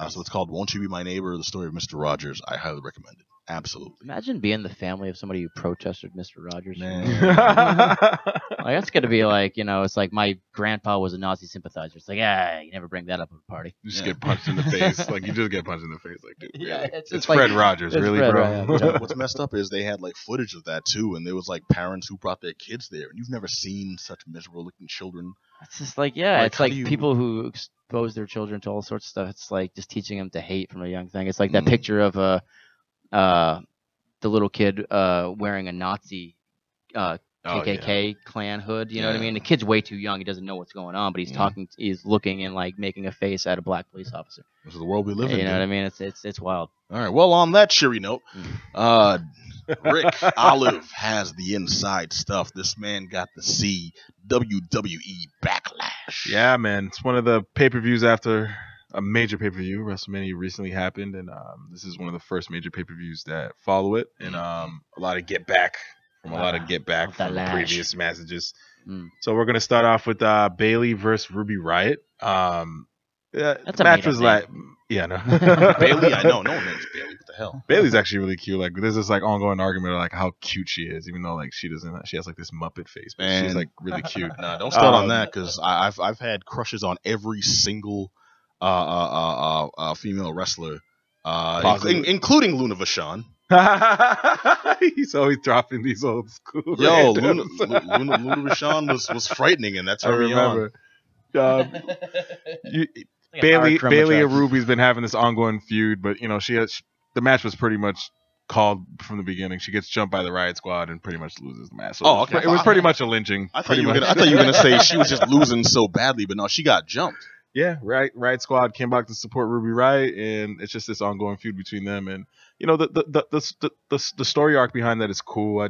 So it's called Won't You Be My Neighbor, the story of Mr. Rogers. I highly recommend it. Absolutely. Imagine being the family of somebody who protested Mr. Rogers. Man. Like, that's going to be like, you know, it's like my grandpa was a Nazi sympathizer. It's like, you never bring that up at a party. You just get punched in the face. Like, you just get punched in the face. Like, dude, really? Yeah, it's Fred Rogers, really, Fred, bro? right. What's messed up is they had like footage of that too, and there was like parents who brought their kids there, and you've never seen such miserable looking children. It's just like, it's like people who expose their children to all sorts of stuff. It's like just teaching them to hate from a young thing. It's like that picture of the little kid wearing a Nazi KKK clan hood. You know what I mean? The kid's way too young. He doesn't know what's going on, but he's looking and like making a face at a black police officer. This is the world we live in. You know what I mean? It's wild. All right. Well, on that cheery note, Rick Olive has the inside stuff. This man got to see WWE Backlash. Yeah, man. It's one of the pay-per-views after a major pay-per-view. WrestleMania recently happened, and this is one of the first major pay-per-views that follow it, and a lot of get back from previous messages. So we're gonna start off with Bayley versus Ruby Riott. That's a match was like, Bayley, I know. No one names Bayley. What the hell? Bayley's actually really cute. Like, there's this like ongoing argument of like how cute she is, even though like she has like this Muppet face, but she's like really cute. Nah, don't start on that, because I've had crushes on every single female wrestler, including Luna Vachon. He's always dropping these old school. Yo, Luna Vachon was frightening, and that's her. I remember. Bailey and Ruby's been having this ongoing feud, but the match was pretty much called from the beginning. She gets jumped by the Riot Squad and pretty much loses the match. So it was pretty much a lynching. I thought you were gonna say she was just losing so badly, but no, she got jumped. Yeah, Riot Squad came back to support Ruby Riot, and it's just this ongoing feud between them. And the story arc behind that is cool. I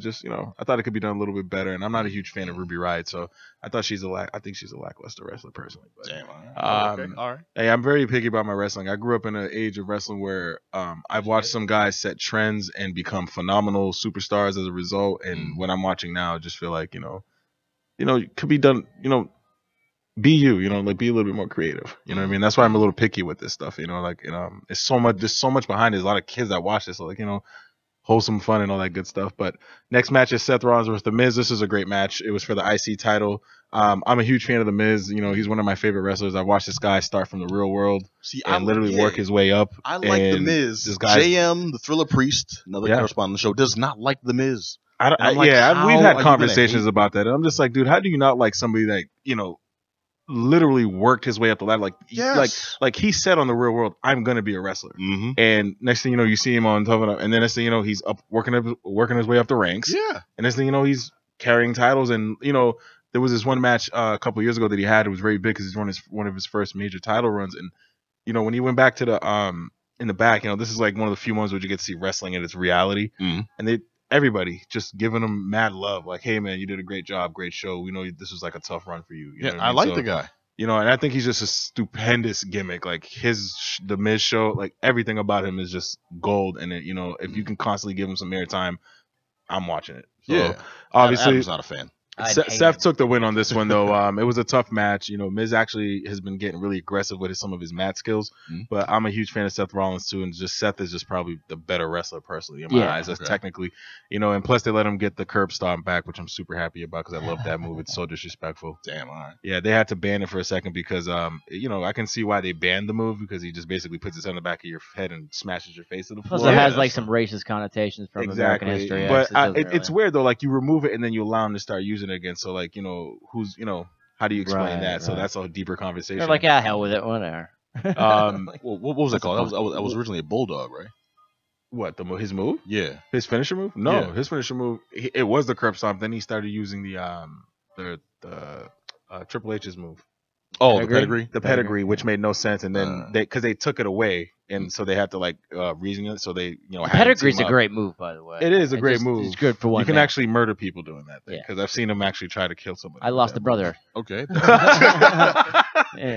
thought it could be done a little bit better. And I'm not a huge fan of Ruby Riot, so I thought I think she's a lackluster wrestler personally. But, damn. Okay. All right. Hey, I'm very picky about my wrestling. I grew up in an age of wrestling where I've watched some guys set trends and become phenomenal superstars as a result. And when I'm watching now, I just feel like it could be done. Be you, like be a little bit more creative. You know what I mean? That's why I'm a little picky with this stuff. It's so much. There's so much behind it. There's a lot of kids that watch this, so wholesome fun and all that good stuff. But next match is Seth Rollins versus The Miz. This is a great match. It was for the IC title. I'm a huge fan of The Miz. He's one of my favorite wrestlers. I watched this guy start from the real world and literally work his way up. I like The Miz. This guy, JM, the Thriller Priest, another correspondent on the show, does not like The Miz. We've had conversations about that. And I'm just like, dude, how do you not like somebody that literally worked his way up the ladder? Like he said on the Real World, I'm gonna be a wrestler. Mm-hmm. And next thing you know, you see him on top of it, and then next thing you know, he's up working his way up the ranks. Yeah. And next thing you know, he's carrying titles. And there was this one match a couple years ago that he had. It was very big because it's one of his first major title runs. And when he went back to the in the back, this is like one of the few moments where you get to see wrestling in its reality. Mm-hmm. And everybody just giving him mad love, like, hey man, you did a great job, great show. We know this was like a tough run for you. You know what I mean? Like the guy. And I think he's just a stupendous gimmick. Like the Miz show, like everything about him is just gold. And if you can constantly give him some airtime, I'm watching it. So, obviously, Adam's not a fan. Seth took the win on this one though. It was a tough match. Miz actually has been getting really aggressive with some of his mat skills, but I'm a huge fan of Seth Rollins too, and Seth is just probably the better wrestler personally in my eyes. That's technically, and plus they let him get the curb stomp back, which I'm super happy about because I love that move. It's so disrespectful. Damn, all right. Yeah, they had to ban it for a second because I can see why they banned the move because he just basically puts his head on the back of your head and smashes your face to the floor. Plus, it has like some racist connotations from American history. But it's weird though. Like you remove it and then you allow him to start using it again. So like how do you explain that? Right. So that's a deeper conversation. They're like, hell with it, whatever. What was it called? That was originally a bulldog, right? What, his move? Yeah, his finisher move? No, his finisher move. It was the curb stomp. Then he started using the Triple H's move. Oh, the pedigree, which made no sense, and then because they took it away, and so they had to reason it. So they pedigree's a great move, by the way. It is a great move. It's good for one. You can actually murder people doing that thing because I've seen him actually try to kill somebody. I lost a brother. Okay.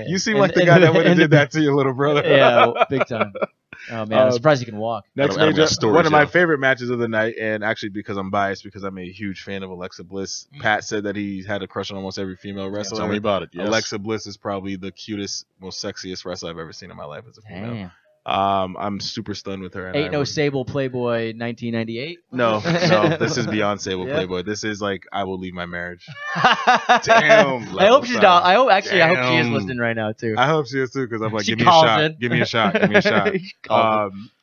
You seem like the guy that would have did that to your little brother. Yeah, big time. Oh man, I'm surprised he can walk. Next major, one of my favorite matches of the night, and actually because I'm biased because I'm a huge fan of Alexa Bliss. Pat said that he had a crush on almost every female wrestler. Tell me about it. Yes. Alexa Bliss is probably the cutest, most sexiest wrestler I've ever seen in my life as a female. Damn. I'm super stunned with her. And Ain't no Sable Playboy 1998. No, this is beyond Sable Playboy. This is like I will leave my marriage. Damn. I hope she's not. I hope she is listening right now too. I hope she is too because I'm like, give me a shot.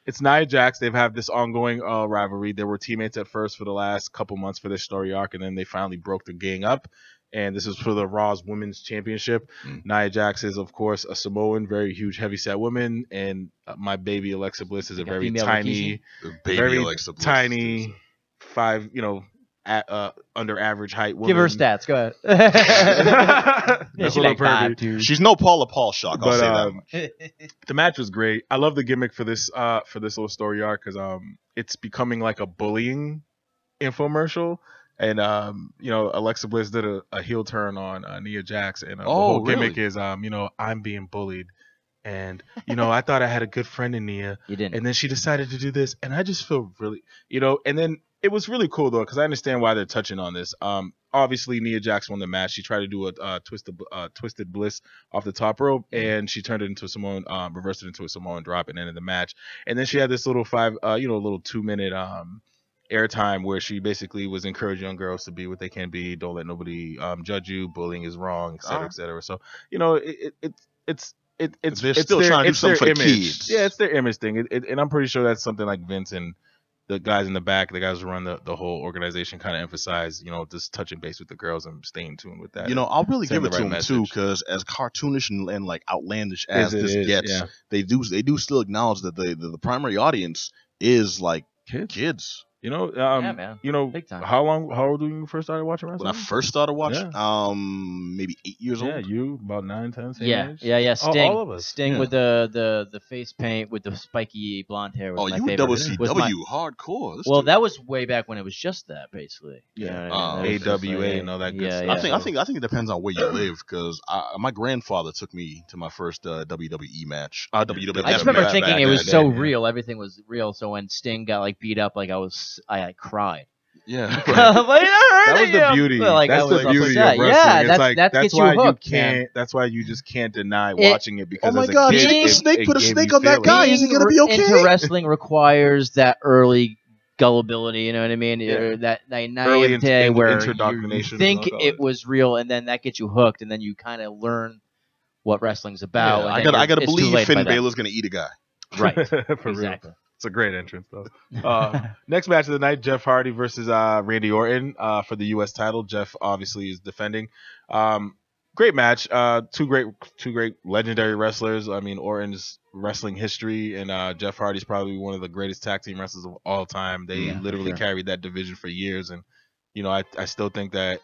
It's Nia Jax. They've had this ongoing rivalry. They were teammates at first for the last couple months for this story arc, and then they finally broke the gang up. And this is for the Raw's Women's Championship. Nia Jax is, of course, a Samoan, very huge, heavyset woman. And my baby Alexa Bliss is a very tiny, tiny, under average height woman. Give her stats. Go ahead. She's like 5'2". She's no Paula Paulshock. I'll say that much. The match was great. I love the gimmick for this little story arc because it's becoming like a bullying infomercial. And Alexa Bliss did a heel turn on Nia Jax, and the whole gimmick is I'm being bullied, and I thought I had a good friend in Nia, you didn't, and then she decided to do this, and I just feel really and then it was really cool though because I understand why they're touching on this. Obviously Nia Jax won the match. She tried to do a twisted bliss off the top rope, and she turned it into a Samoan, reversed it into a Samoan drop, and ended the match. And then she had this little 2-minute airtime where she basically was encouraging young girls to be what they can be. Don't let nobody judge you. Bullying is wrong, et cetera. So they're still trying to do something for image. kids. Yeah, it's their image thing. And I'm pretty sure that's something like Vince and the guys in the back, the guys who run the whole organization, kind of emphasize, just touching base with the girls and staying tuned with that. I'll really give it to them too, message. because as cartoonish and like outlandish as this is, gets, yeah. they do still acknowledge that the primary audience is like kids. Yeah, man. Big time. How old were you when you first started watching wrestling? When I first started watching, maybe 8 years old. Yeah, you about 9, 10, same Yeah, age? yeah. Sting, all of us. Sting with the face paint with the spiky blonde hair. Was Oh, my you were favorite. WCW hardcore. This Well, dude- that was way back when it was just that, basically. Yeah. You know what I mean? That was just AWA like, and all that good yeah, stuff. yeah. I think it depends on where you live, because my grandfather took me to my first WWE match. WWE. I just remember back thinking in it the was day. so real. Everything was real. So when Sting got like beat up, like I cried. Yeah. Like, That was the beauty. Like, that's I was the beauty upset. of wrestling. Yeah, It's like, that that's gets you why hooked, you can't. man. That's why you just can't deny watching it, because Oh my as a God, kid, take the snake, put a gave snake you on that feelings. guy. Is he gonna be okay? Into wrestling requires that early gullibility. You know what I mean? Yeah. Or that Early naivete where you interdoctrination, think is what I'll call it was real, and then that gets you hooked, and then you kind of learn what wrestling's about. Yeah, and I gotta it's too believe late by Finn then. Balor's gonna eat a guy. Right. For Exactly. real. It's a great entrance, though. Next match of the night, Jeff Hardy versus Randy Orton for the U.S. title. Jeff obviously is defending. Great match. Two great legendary wrestlers. I mean, Orton's wrestling history, and Jeff Hardy's probably one of the greatest tag team wrestlers of all time. They literally carried that division for years, and I still think that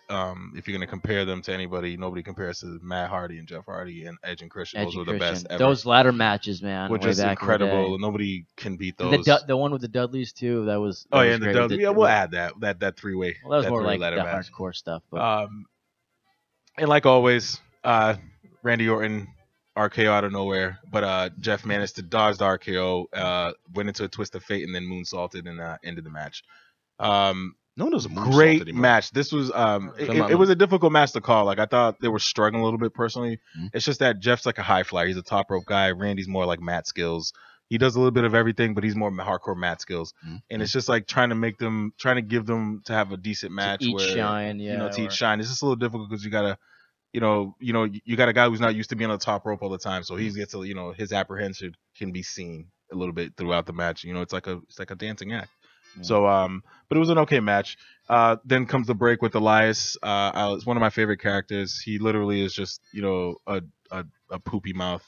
if you're gonna compare them to anybody, nobody compares to Matt Hardy and Jeff Hardy and Edge and Christian. Those were the best ever. Those ladder matches, man, were way just back in the incredible. day. Nobody can beat And those. the one with the Dudleys too. That was. Oh that yeah, was and the great. Dudley. Yeah, we'll add that three-way. Well, that was more three-way like the ladder match. hardcore stuff. But And like always, Randy Orton RKO out of nowhere, but Jeff managed to dodge the RKO, went into a twist of fate, and then moonsaulted and ended the match. No one does a moonsault Great anymore. match. This was it was a difficult match to call. Like, I thought they were struggling a little bit personally. It's just that Jeff's like a high flyer. He's a top rope guy. Randy's more like mat skills. He does a little bit of everything, but he's more hardcore mat skills. And it's just like trying to give them to have a decent match each where shine, to each shine. It's just a little difficult because you gotta. You got a guy who's not used to being on the top rope all the time, so he gets to, his apprehension can be seen a little bit throughout the match. It's like a dancing act. So, but it was an okay match. Then comes the break with Elias. It's one of my favorite characters. He literally is just, a poopy mouth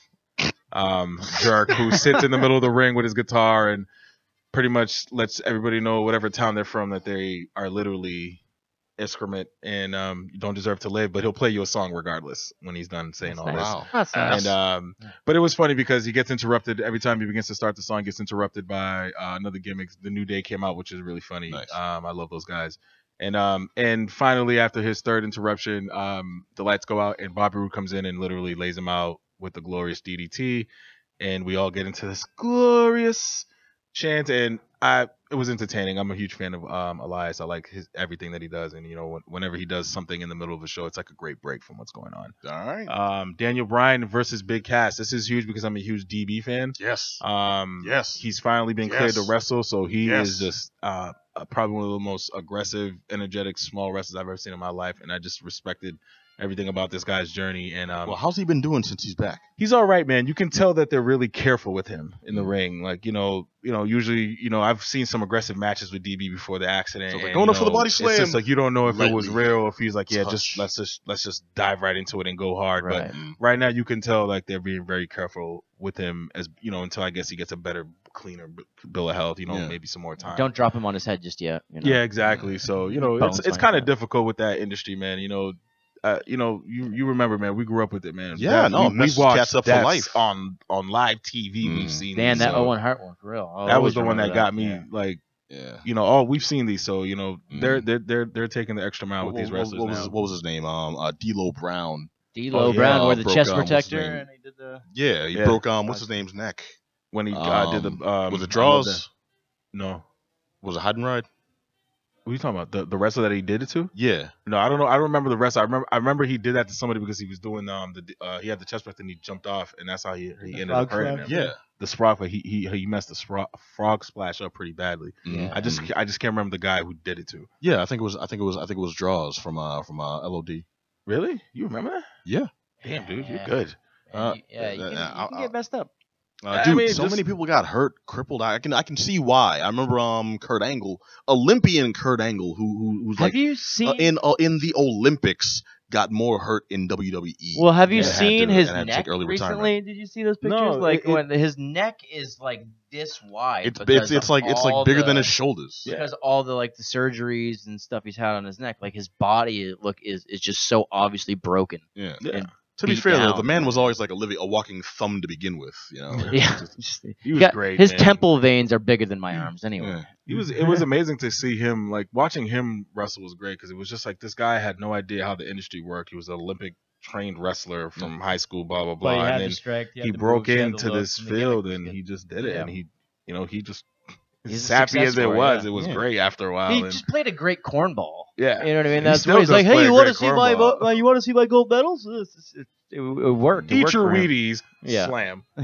jerk who sits in the middle of the ring with his guitar and pretty much lets everybody know, whatever town they're from, that they are literally excrement and you don't deserve to live. But he'll play you a song regardless when he's done saying all this. Wow. That's nice. And but it was funny because he gets interrupted every time he begins to start the song. Gets interrupted by another gimmick. The New Day came out, which is really funny. Nice. I love those guys. And finally, after his third interruption, the lights go out and Bobby Roode comes in and literally lays him out with the glorious DDT, and we all get into this glorious chant. And it was entertaining. I'm a huge fan of Elias. I like everything that he does, and whenever he does something in the middle of a show, it's like a great break from what's going on. All right. Daniel Bryan versus Big Cass. This is huge because I'm a huge DB fan. Yes. Yes. He's finally been cleared to wrestle, so he is just probably one of the most aggressive, energetic, small wrestlers I've ever seen in my life, and I just respected everything about this guy's journey. And well, how's he been doing since he's back? He's all right, man. You can tell that they're really careful with him in the ring. Like, usually, I've seen some aggressive matches with DB before the accident. So, like, going up for the body slam. It's just like, you don't know if it was Lightly. real or if he's like, yeah, Touch. let's just dive right into it and go hard. Right. But right now, you can tell like they're being very careful with him, as until I guess he gets a better, cleaner bill of health. Maybe some more time. Don't drop him on his head just yet. Yeah, exactly. So Bones it's like kind of that. difficult with that industry, man. You remember, man. We grew up with it, man. Yeah, no, we messes watched cats up for deaths life. on live TV. We've seen Dan, these, that so Owen Hart one for real. I'll that was always the one that remember got me. Yeah. Like, Yeah. we've seen these, so they're taking the extra mile with these wrestlers now. What was his name? D'Lo Brown. D'Lo yeah. Brown wore the Broke chest arm, what's his protector, name? and he did the. Yeah, he Yeah. broke what's his name's neck? When he did the Was I it draws? love that. No, Was it Heidenreich? what are you talking about? The wrestler that he did it to? Yeah. No, I don't know. I don't remember the wrestler. I remember he did that to somebody because he was doing he had the chest press and he jumped off, and that's how he ended up hurting him. Yeah. The frog, but he messed the frog splash up pretty badly. Yeah. I just can't remember the guy who did it to. Yeah, I think it was draws from LOD. Really? You remember that? Yeah. Damn, dude, you're Yeah. good. You can get messed up. Dude, so many people got hurt, crippled. I can see why. I remember Kurt Angle, Olympian Kurt Angle, who's Have you seen in the Olympics got more hurt in WWE. Well, have you seen his neck recently? Retirement. Did you see those pictures? No, when his neck is like this wide. It's like bigger than his shoulders. Because all the the surgeries and stuff he's had on his neck, like his body is just so obviously broken. Yeah. And to be fair, though, the man was always like a walking thumb to begin with. You know. Yeah. He was great. His man. temple veins are bigger than my arms anyway. Yeah. It was amazing to see him, like watching him wrestle was great because it was just like this guy had no idea how the industry worked. He was an Olympic trained wrestler from high school, blah blah blah, and then he broke into this field and he just did it, and he just as sappy as it was great after a while. He just played a great cornball. Yeah, you know what I mean. That's what he's like. Hey, you want to see my gold medals? It worked. Eat your Wheaties. Yeah. Slam. I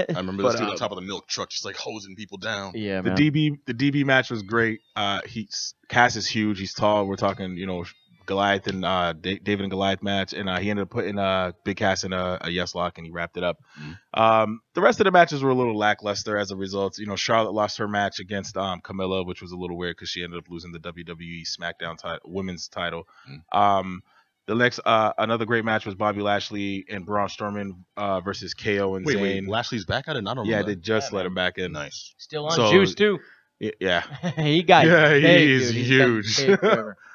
remember this dude on top of the milk truck, just like hosing people down. Yeah, the man. DB match was great. Cass is huge. He's tall. We're talking, Goliath and David and Goliath match, and he ended up putting Big Cass in a yes lock, and he wrapped it up. The rest of the matches were a little lackluster as a result. Charlotte lost her match against Camilla, which was a little weird because she ended up losing the WWE SmackDown women's title. The next, another great match was Bobby Lashley and Braun Strowman versus KO and Zayn. Wait, Lashley's back at it? I don't know. Yeah, they just let him back in. Nice. Still on juice too. Yeah, he got. Yeah, big, he is huge.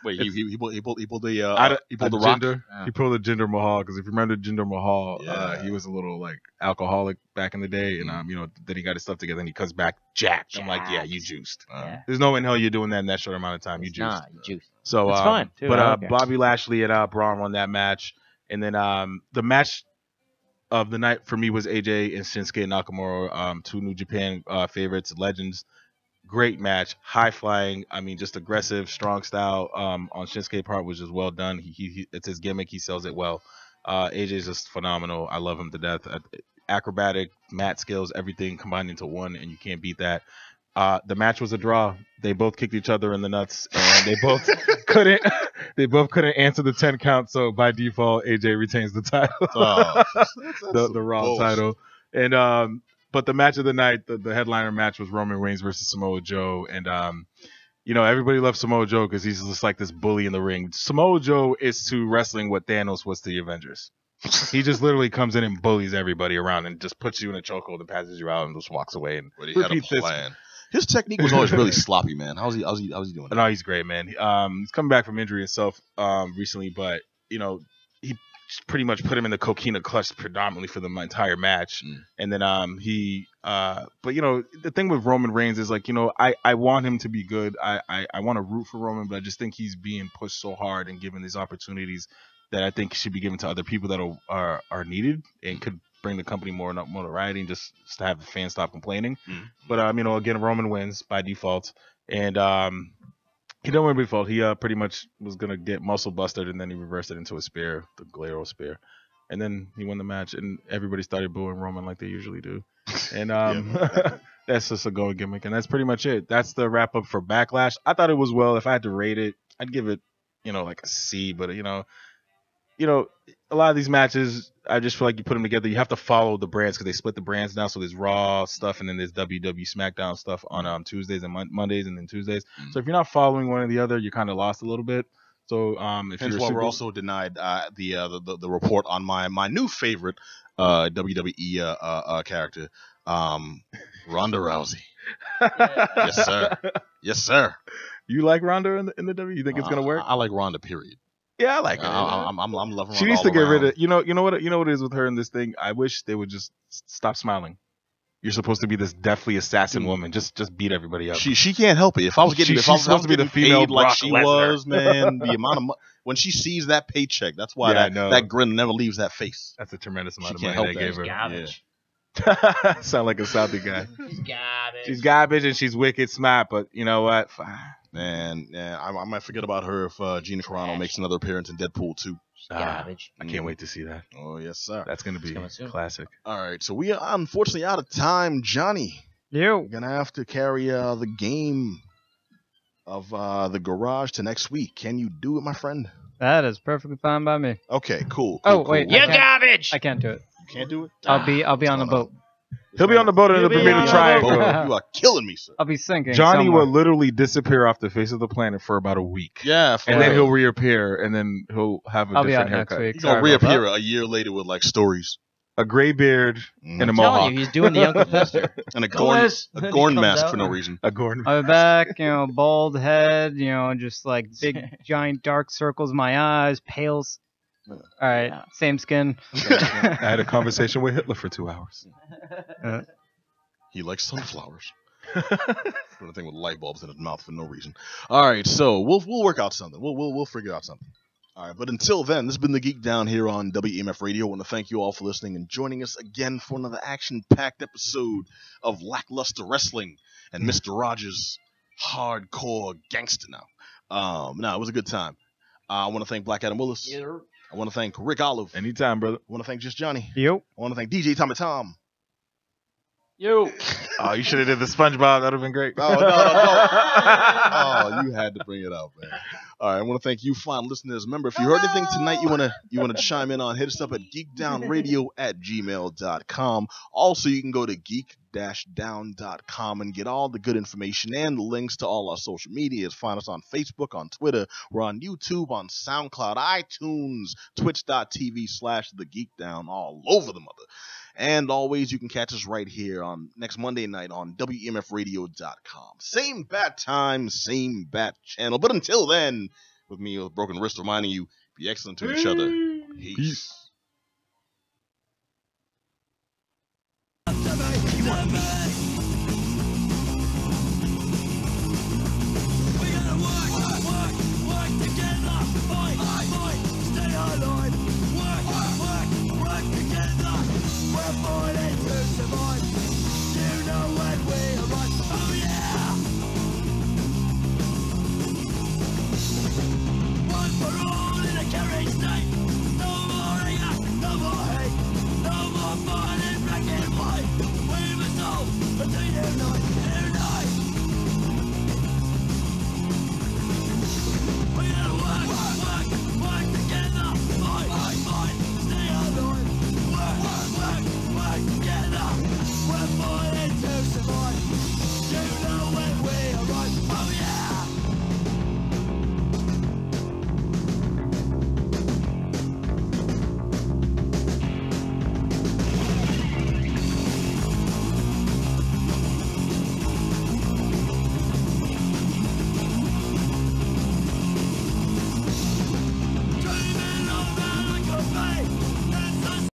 Wait, he pulled the Rock. Jinder? He pulled the Jinder Mahal because if you remember Jinder Mahal, he was a little alcoholic back in the day, and then he got his stuff together and he comes back jacked. I'm like, yeah, you juiced. There's no way in hell you're doing that in that short amount of time. You juiced. Nah, you juiced. So it's fine. Too. But Bobby Lashley and Braun won that match, and then the match of the night for me was AJ and Shinsuke Nakamura, two New Japan favorites, legends. Great match, high flying. I mean, just aggressive, strong style. On Shinsuke's part was just well done. It's his gimmick. He sells it well. AJ's just phenomenal. I love him to death. Acrobatic, mat skills, everything combined into one, and you can't beat that. The match was a draw. They both kicked each other in the nuts, and they both couldn't. They both couldn't answer the 10 count. So by default, AJ retains the title, the Raw title, and But the match of the night, the headliner match was Roman Reigns versus Samoa Joe. And, everybody loves Samoa Joe because he's just like this bully in the ring. Samoa Joe is to wrestling what Thanos was to the Avengers. He just literally comes in and bullies everybody around and just puts you in a chokehold and passes you out and just walks away. And he had a plan. His technique was always really sloppy, man. How's he doing? No, he's great, man. He's coming back from injury himself recently, but, he pretty much put him in the coquina clutch predominantly for the entire match. And then but the thing with Roman Reigns is I want him to be good. I want to root for Roman, but I just think he's being pushed so hard and given these opportunities that I think should be given to other people that are needed and could bring the company more notoriety and just to have the fans stop complaining. But again, Roman wins by default, and he didn't win by default. He pretty much was going to get muscle busted, and then he reversed it into a spear, the Glaro spear. And then he won the match, and everybody started booing Roman like they usually do. And that's just a go gimmick, and that's pretty much it. That's the wrap-up for Backlash. I thought it was well. If I had to rate it, I'd give it, like a C. But, a lot of these matches, I just feel like you put them together. You have to follow the brands because they split the brands now. So there's Raw stuff and then there's WWE SmackDown stuff on Tuesdays and Mondays and then Tuesdays. So if you're not following one or the other, you're kind of lost a little bit. So if hence why we're also denied the report on my new favorite WWE character, Ronda Rousey. Yes, sir. You like Ronda in the W? You think it's gonna work? I like Ronda. Period. Yeah, I like her. I'm loving her. She needs to get rid of. You know what it is with her in this thing. I wish they would just stop smiling. You're supposed to be this deathly assassin woman. Just beat everybody up. She can't help it. If I was getting, she's supposed to be the female like Brock she Lesnar. was, man, the amount of when she sees that paycheck, that's why that grin never leaves that face. That's a tremendous amount She of can't money they help gave that. her. Garbage. Yeah. Sound like a Southie guy. She's garbage. She's garbage and she's wicked smart, but you know what? Man, I might forget about her if Gina Carano makes another appearance in Deadpool 2. Garbage. I can't wait to see that. Oh, yes, sir. That's going to be classic. All right, so we are unfortunately out of time. Johnny, you're going to have to carry the game of the garage to next week. Can you do it, my friend? That is perfectly fine by me. Okay, cool. Wait. You're garbage! I can't do it. You can't do it? I'll be on the boat. He'll be on the boat in the He'll be Bermuda on the Triangle. You are killing me, sir. I'll be sinking. Johnny somewhere. will literally disappear off the face of the planet for about a week. Yeah, for And then real. he'll reappear, and then he'll have a I'll be out different next haircut. week. He's gonna Sorry about reappear that. a year later with like stories A gray beard and a I'm mohawk. telling you, he's doing the Uncle Fester. and a Gomez, gorn then he gorn comes mask out for no and- reason. A Gordon. I'll be back, bald head, just like big, giant dark circles in my eyes, pales. All right, Yeah. same skin. I had a conversation with Hitler for 2 hours. He likes sunflowers. Doing a thing with light bulbs in his mouth for no reason. All right, so we'll work out something. We'll figure out something. All right, but until then, this has been the Geek Down here on WEMF Radio. I want to thank you all for listening and joining us again for another action-packed episode of Lackluster Wrestling and Mr. Rogers' hardcore gangster now. No, it was a good time. I want to thank Black Adam Willis. I want to thank Rick Olive. Anytime, brother. I want to thank Just Johnny. Yo. I want to thank DJ Tommy Tom. Yo. Oh, you should have did the SpongeBob. That would have been great. Oh, no. Oh, you had to bring it out, man. All right, I want to thank you, fine listeners. Remember, if you heard anything tonight you want to chime in on, hit us up at geekdownradio@gmail.com. Also, you can go to geek-down.com and get all the good information and links to all our social medias. Find us on Facebook, on Twitter. We're on YouTube, on SoundCloud, iTunes, twitch.tv/thegeekdown, all over the mother. And always, you can catch us right here on next Monday night on WEMFradio.com. Same bat time, same bat channel. But until then, with me with a broken wrist reminding you, be excellent to each other. Peace. You want me?